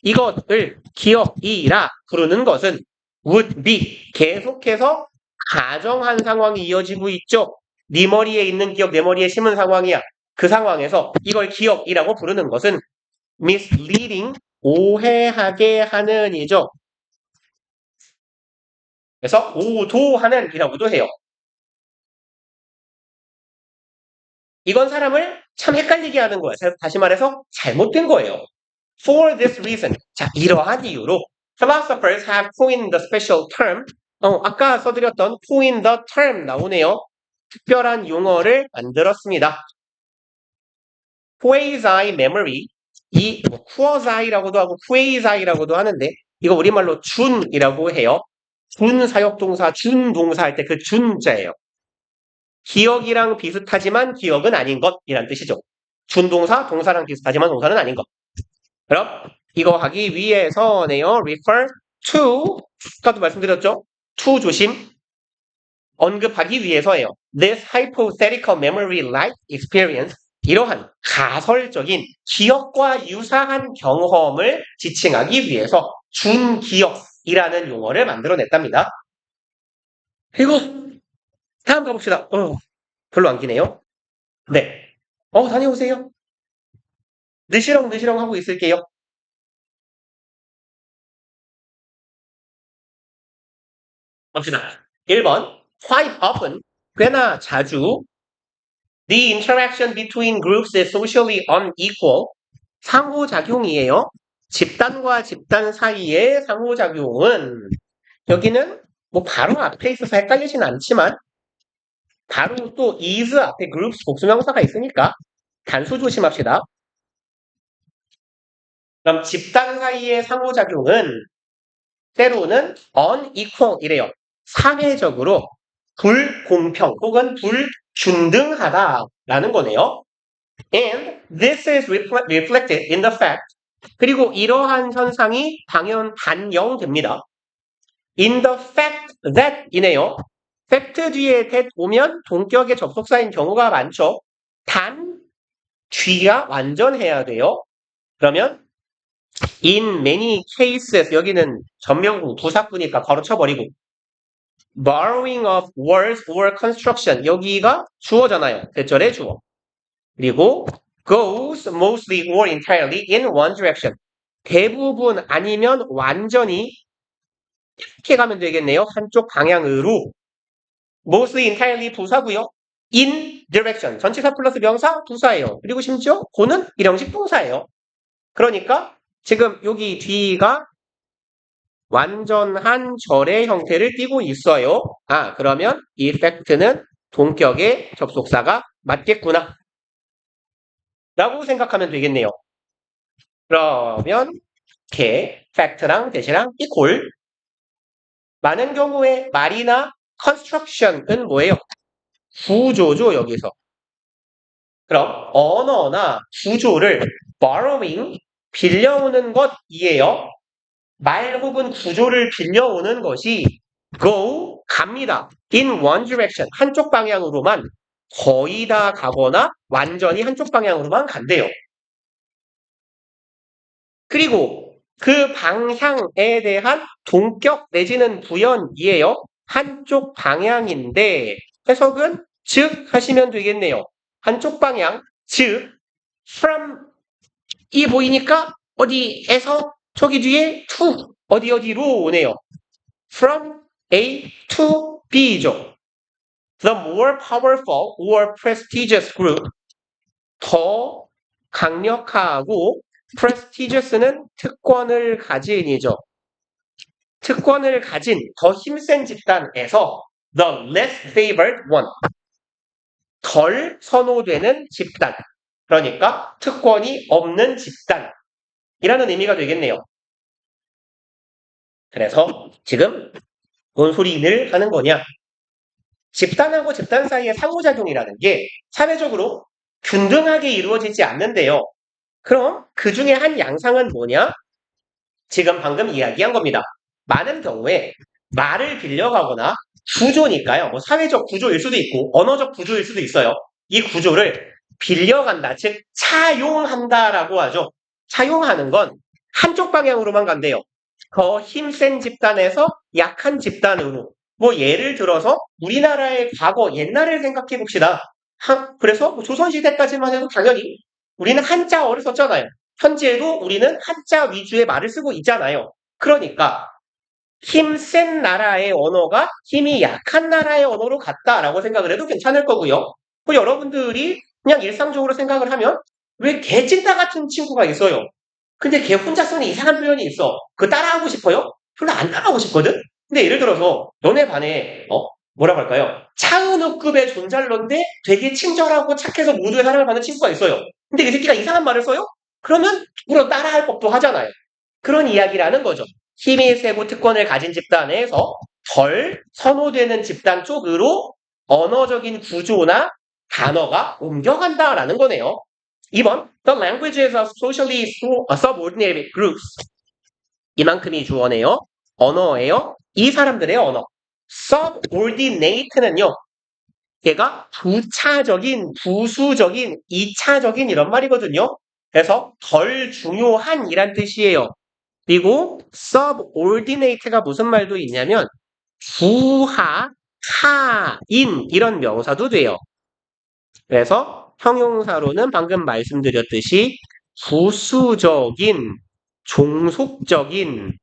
이것을 기억이라 부르는 것은 would be, 계속해서 가정한 상황이 이어지고 있죠. 네 머리에 있는 기억, 내 머리에 심은 상황이야. 그 상황에서 이걸 기억이라고 부르는 것은 misleading, 오해하게 하는 이죠. 그래서 오도하는 이라고도 해요. 이건 사람을 참 헷갈리게 하는 거예요. 다시 말해서 잘못된 거예요. For this reason. 자, 이러한 이유로 philosophers have coined the special term. 아까 써드렸던 coin the term 나오네요. 특별한 용어를 만들었습니다. quasi memory. 이 quasi라고도 하고 quasi라고도 하는데 이거 우리말로 준이라고 해요. 준사역동사, 준동사 할 때 그 준자예요. 기억이랑 비슷하지만 기억은 아닌 것이란 뜻이죠. 준동사, 동사랑 비슷하지만 동사는 아닌 것. 그럼 이거 하기 위해서네요. refer to, 아까도 말씀드렸죠. to 조심, 언급하기 위해서예요. This hypothetical memory-like experience, 이러한 가설적인 기억과 유사한 경험을 지칭하기 위해서 준기억이라는 용어를 만들어냈답니다. 그리고 다음 가봅시다. 별로 안 기네요. 네. 다녀오세요. 느시렁느시렁 하고 있을게요. 봅시다. 1번. Quite often, 꽤나 자주 the interaction between groups is socially unequal. 상호작용이에요. 집단과 집단 사이의 상호작용은 여기는 뭐 바로 앞에 있어서 헷갈리진 않지만 바로 또 is 앞에 groups 복수명사가 있으니까 단수 조심합시다. 그럼 집단 사이의 상호작용은 때로는 unequal이래요. 사회적으로 불공평 혹은 불균등하다라는 거네요. And this is reflected in the fact. 그리고 이러한 현상이 반영됩니다. In the fact that 이네요. fact 뒤에 that 오면 동격의 접속사인 경우가 많죠. 단 뒤가 완전해야 돼요. 그러면 in many cases 여기는 전명구 부사구니까 걸어쳐버리고 borrowing of words or construction 여기가 주어잖아요. 대절의 주어. 그리고 goes mostly or entirely in one direction. 대부분 아니면 완전히 이렇게 가면 되겠네요. 한쪽 방향으로. mostly entirely 부사고요. in direction 전치사 플러스 명사 부사예요. 그리고 심지어 고는 일형식 동사예요. 그러니까 지금 여기 뒤가 완전한 절의 형태를 띠고 있어요. 그러면 이 fact는 동격의 접속사가 맞겠구나. 라고 생각하면 되겠네요. 그러면 이렇게 fact랑 대시랑 equal 많은 경우에 말이나 construction은 뭐예요? 구조죠, 여기서. 그럼 언어나 구조를 borrowing, 빌려오는 것이에요. 말 혹은 구조를 빌려오는 것이 go, 갑니다. in one direction, 한쪽 방향으로만 거의 다 가거나 완전히 한쪽 방향으로만 간대요. 그리고 그 방향에 대한 동격 내지는 부연이에요. 한쪽 방향인데 해석은 즉 하시면 되겠네요. 한쪽 방향, 즉 from 이 보이니까 어디에서 저기 뒤에 to 어디로 오네요. From A to B죠. The more powerful or prestigious group, 더 강력하고 prestigious는 특권을 가진이죠. 특권을 가진 더 힘센 집단에서 the less favored one, 덜 선호되는 집단, 그러니까 특권이 없는 집단이라는 의미가 되겠네요. 그래서 지금 뭔 소리를 하는 거냐? 집단하고 집단 사이의 상호작용이라는 게 사회적으로 균등하게 이루어지지 않는데요. 그럼 그 중에 한 양상은 뭐냐? 지금 방금 이야기한 겁니다. 많은 경우에 말을 빌려가거나 구조니까요. 뭐 사회적 구조일 수도 있고 언어적 구조일 수도 있어요. 이 구조를 빌려간다, 즉 차용한다라고 하죠. 차용하는 건 한쪽 방향으로만 간대요. 더 힘센 집단에서 약한 집단으로. 뭐 예를 들어서 우리나라의 과거 옛날을 생각해 봅시다. 그래서 뭐 조선시대까지만 해도 당연히 우리는 한자어를 썼잖아요. 현재도 우리는 한자 위주의 말을 쓰고 있잖아요. 그러니까 힘센 나라의 언어가 힘이 약한 나라의 언어로 갔다라고 생각을 해도 괜찮을 거고요. 뭐 여러분들이 그냥 일상적으로 생각을 하면 왜 개찐따 같은 친구가 있어요. 근데 걔 혼자 쓰는 이상한 표현이 있어. 그거 따라하고 싶어요? 별로 안 따라하고 싶거든? 근데 예를 들어서 너네 반에 뭐라고 할까요? 차은우급의 존잘러인데 되게 친절하고 착해서 모두의 사랑을 받는 친구가 있어요. 근데 이 새끼가 이상한 말을 써요? 그러면 물론 따라할 법도 하잖아요. 그런 이야기라는 거죠. 힘이 세고 특권을 가진 집단에서 덜 선호되는 집단 쪽으로 언어적인 구조나 단어가 옮겨간다라는 거네요. 2번, the languages of socially subordinate groups. 이만큼이 주어네요. 언어예요. 이 사람들의 언어. subordinate는요. 얘가 부차적인, 부수적인, 이차적인 이런 말이거든요. 그래서 덜 중요한 이란 뜻이에요. 그리고 subordinate가 무슨 말도 있냐면 부하, 하인 이런 명사도 돼요. 그래서 형용사로는 방금 말씀드렸듯이 부수적인, 종속적인,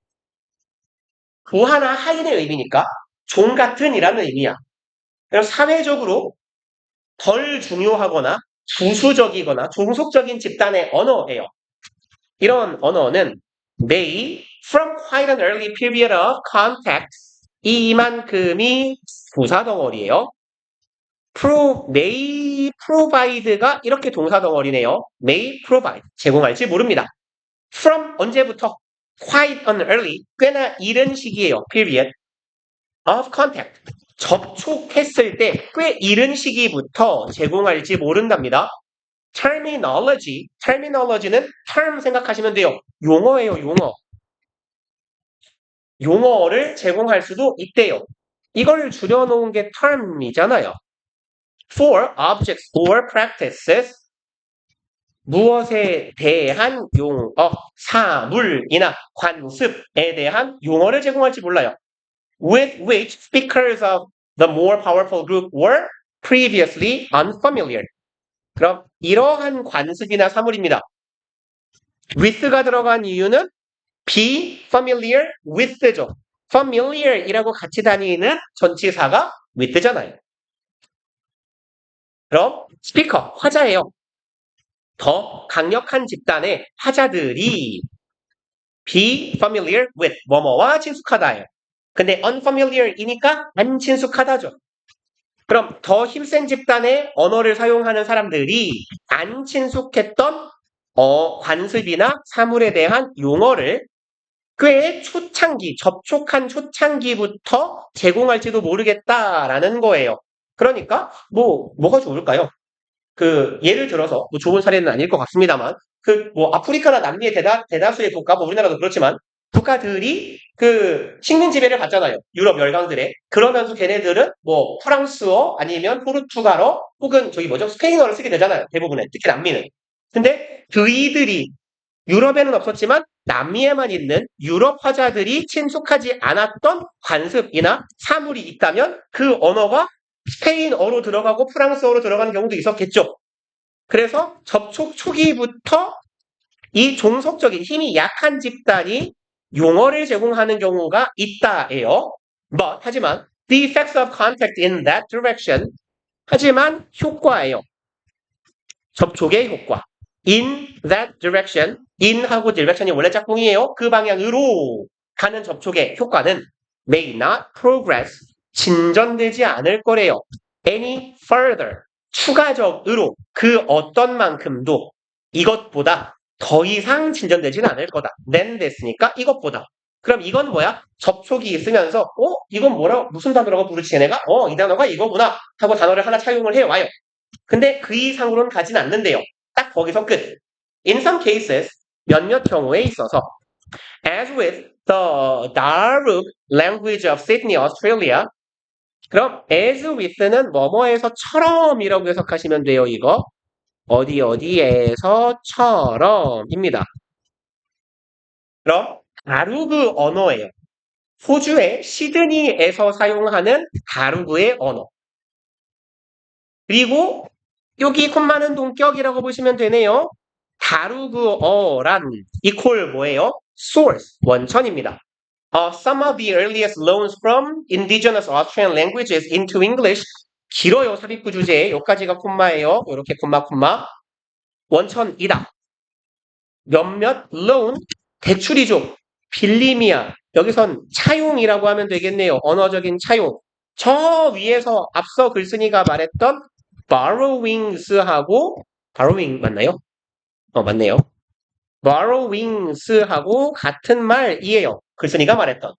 부하나 하인의 의미니까 종 같은 이라는 의미야. 그래서 사회적으로 덜 중요하거나 부수적이거나 종속적인 집단의 언어예요. 이런 언어는 may from quite an early period of contact 이만큼이 부사 덩어리예요. may provide가 이렇게 동사 덩어리네요. may provide 제공할지 모릅니다. from 언제부터? quite an early 꽤나 이른 시기예요. period of contact 접촉했을 때 꽤 이른 시기부터 제공할지 모른답니다. terminology는 term 생각하시면 돼요. 용어예요, 용어. 용어를 제공할 수도 있대요. 이걸 줄여놓은 게 term이잖아요. for objects or practices 무엇에 대한 용어, 사물이나 관습에 대한 용어를 제공할지 몰라요. With which speakers of the more powerful group were previously unfamiliar. 그럼 이러한 관습이나 사물입니다. with가 들어간 이유는 be familiar with죠. familiar이라고 같이 다니는 전치사가 with잖아요. 그럼 스피커, 화자예요. 더 강력한 집단의 화자들이 be familiar with 뭐뭐와 친숙하다예요. 근데 unfamiliar이니까 안 친숙하다죠. 그럼 더 힘센 집단의 언어를 사용하는 사람들이 안 친숙했던 관습이나 사물에 대한 용어를 꽤 초창기, 접촉한 초창기부터 제공할지도 모르겠다라는 거예요. 그러니까 뭐가 좋을까요? 예를 들어서 뭐 좋은 사례는 아닐 것 같습니다만 뭐 아프리카나 남미의 대다수의 국가, 뭐 우리나라도 그렇지만 국가들이 식민 지배를 받잖아요. 유럽 열강들에. 그러면서 걔네들은 뭐 프랑스어 아니면 포르투갈어 혹은 스페인어를 쓰게 되잖아요. 대부분은. 특히 남미는. 근데 그이들이 유럽에는 없었지만 남미에만 있는 유럽 화자들이 친숙하지 않았던 관습이나 사물이 있다면 그 언어가 스페인어로 들어가고 프랑스어로 들어가는 경우도 있었겠죠. 그래서 접촉 초기부터 이 종속적인 힘이 약한 집단이 용어를 제공하는 경우가 있다예요. 하지만 the effects of contact in that direction 하지만 효과예요. 접촉의 효과. In that direction. in하고 direction이 원래 짝꿍이에요. 그 방향으로 가는 접촉의 효과는 may not progress. 진전되지 않을 거래요. any further. 추가적으로 그 어떤 만큼도 이것보다 더 이상 진전되지는 않을 거다. then 됐으니까 이것보다. 그럼 이건 뭐야? 접촉이 있으면서 이건 무슨 단어라고 부르지 얘네가? 이 단어가 이거구나 하고 단어를 하나 차용을 해와요. 근데 그 이상으로는 가진 않는데요. 딱 거기서 끝. In some cases, 몇몇 경우에 있어서 as with the Darug language of Sydney, Australia 그럼 as with는 뭐뭐에서처럼이라고 해석하시면 돼요. 이거 어디에서처럼입니다. 그럼 다루그 언어예요. 호주의 시드니에서 사용하는 다루그의 언어. 그리고 여기 콤마는 동격이라고 보시면 되네요. 다루그어란 이퀄 뭐예요? source, 원천입니다. Some of the earliest loans from indigenous Austrian languages into English 길어요. 삽입구 주제. 여기까지가 콤마예요. 이렇게 콤마 원천이다. 몇몇 loan 대출이죠. 빌림이야. 여기선 차용이라고 하면 되겠네요. 언어적인 차용. 저 위에서 앞서 글쓴이가 말했던 borrowings하고 borrowing 맞나요? 맞네요. borrowings하고 같은 말이에요. 글쓴이가 말했던.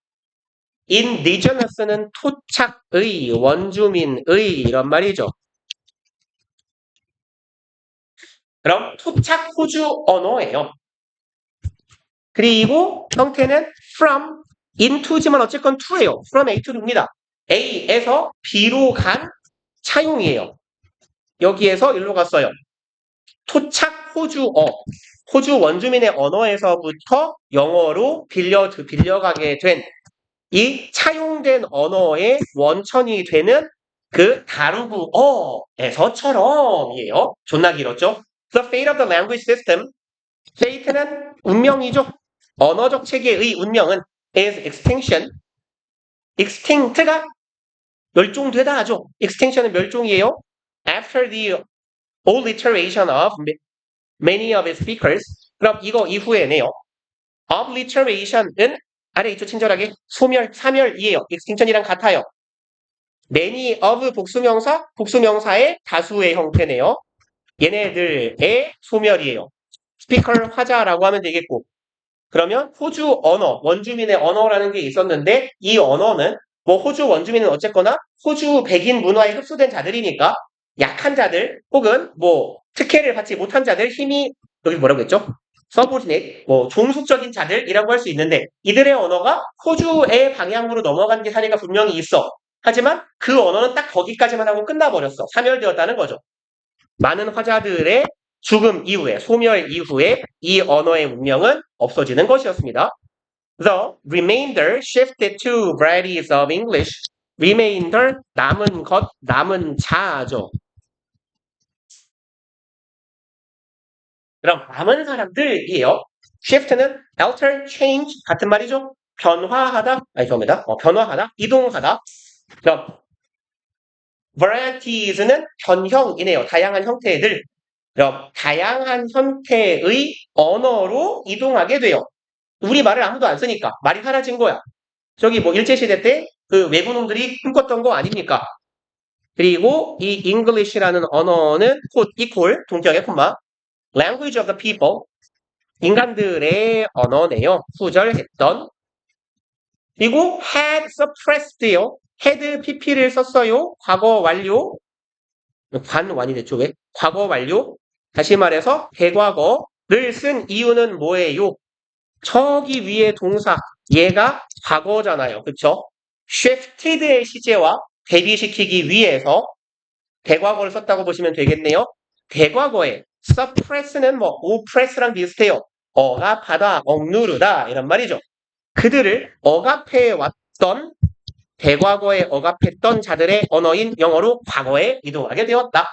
indigenous는 토착의, 원주민의 이런 말이죠. 그럼 토착 호주 언어예요. 그리고 형태는 from, into지만 어쨌건 to예요. from A to B입니다. A에서 B로 간 차용이에요. 여기에서 일로 갔어요. 토착 호주어, 호주 원주민의 언어에서부터 영어로 빌려가게 된 이 차용된 언어의 원천이 되는 그 다루구어에서처럼이에요. 존나 길었죠? The fate of the language system. fate는 운명이죠. 언어적 체계의 운명은 is extinction. extinct가 멸종되다 하죠. extinction은 멸종이에요. After the obliteration of many of its speakers. 그럼 이거 이후에네요. obliteration은 아래 있죠. 친절하게 소멸, 사멸이에요. extinction이랑 같아요. many of 복수명사의 다수의 형태네요. 얘네들의 소멸이에요. speaker 화자라고 하면 되겠고 그러면 호주 언어, 원주민의 언어라는 게 있었는데 이 언어는 호주 원주민은 어쨌거나 호주 백인 문화에 흡수된 자들이니까 약한 자들 혹은 특혜를 받지 못한 자들 힘이 여기 뭐라고 했죠? subordinate, 종속적인 자들이라고 할 수 있는데 이들의 언어가 호주의 방향으로 넘어간 게 사례가 분명히 있어. 하지만 그 언어는 딱 거기까지만 하고 끝나버렸어. 사멸되었다는 거죠. 많은 화자들의 죽음 이후에, 소멸 이후에 이 언어의 운명은 없어지는 것이었습니다. The remainder shifted to varieties of English. remainder, 남은 것, 남은 자죠. 그럼 남은 사람들이에요. shift는 alter, change 같은 말이죠. 변화하다, 죄송합니다. 변화하다, 이동하다. 그럼 varieties는 변형이네요. 다양한 형태들. 그럼 다양한 형태의 언어로 이동하게 돼요. 우리 말을 아무도 안 쓰니까 말이 사라진 거야. 저기 일제시대 때 그 외국놈들이 꿈꿨던 거 아닙니까? 그리고 이 English라는 언어는 equal, 동격의 콤마, language of the people, 인간들의 언어네요. 후절했던. 그리고 had suppressed요. had pp를 썼어요. 과거 완료. 관완이 됐죠. 왜? 과거 완료. 다시 말해서 대과거를 쓴 이유는 뭐예요? 저기 위에 동사 얘가 과거잖아요. 그쵸? shifted의 시제와 대비시키기 위해서 대과거를 썼다고 보시면 되겠네요. 대과거에 suppress는 뭐 oppress랑 비슷해요. 억압하다, 억누르다 이런 말이죠. 그들을 억압해 왔던 대과거에 억압했던 자들의 언어인 영어로 과거에 이동하게 되었다.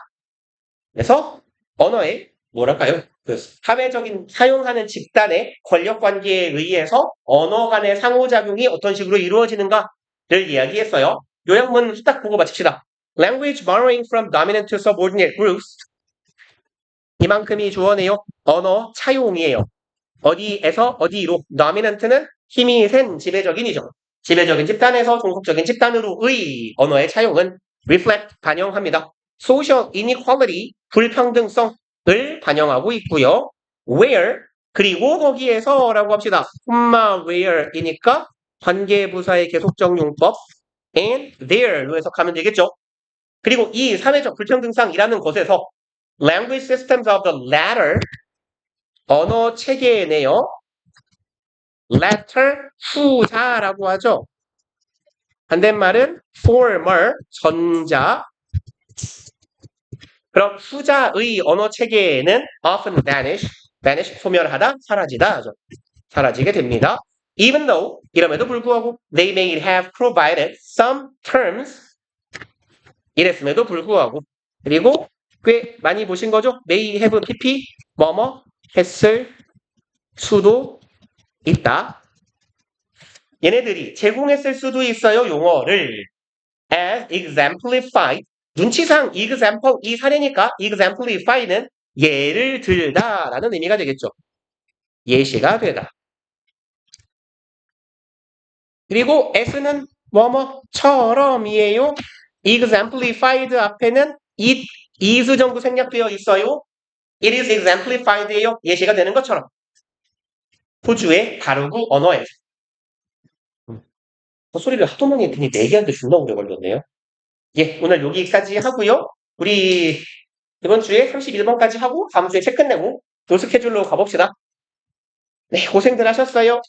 그래서 언어의 뭐랄까요? 그 사회적인 사용하는 집단의 권력 관계에 의해서 언어 간의 상호작용이 어떤 식으로 이루어지는가를 이야기했어요. 요약문 후딱 보고 마칩시다. Language borrowing from dominant to subordinate groups. 이만큼이 주어네요. 언어 차용이에요. 어디에서 어디로. dominant는 힘이 센 지배적인이죠. 지배적인 집단에서 종속적인 집단으로의 언어의 차용은 reflect 반영합니다. social inequality 불평등성을 반영하고 있고요. where 그리고 거기에서라고 합시다. where이니까 관계부사의 계속적 용법 and there로 해석하면 되겠죠. 그리고 이 사회적 불평등상이라는 것에서 language systems of the latter 언어 체계네요. latter 후자라고 하죠. 반대말은 former 전자. 그럼 후자의 언어 체계에는 often vanish 소멸하다, 사라지다 하죠. 사라지게 됩니다. Even though 이럼에도 불구하고 they may have provided some terms 이랬음에도 불구하고 그리고 꽤 많이 보신 거죠? may have pp 뭐뭐 했을 수도 있다. 얘네들이 제공했을 수도 있어요. 용어를 as exemplified 눈치상 example 이 사례니까 exemplify는 예를 들다라는 의미가 되겠죠. 예시가 되다. 그리고 as는 뭐뭐처럼이에요. exemplified 앞에는 it, is 정도 생략되어 있어요. it is exemplified예요. 예시가 되는 것처럼. 호주의 다루구 언어에서. 소리를 하도 많이 했더니 내기하는데 존나 오래 걸렸네요. 예, 오늘 여기까지 하고요. 우리 이번 주에 31번까지 하고 다음 주에 책 끝내고 요 스케줄로 가봅시다. 네, 고생들 하셨어요.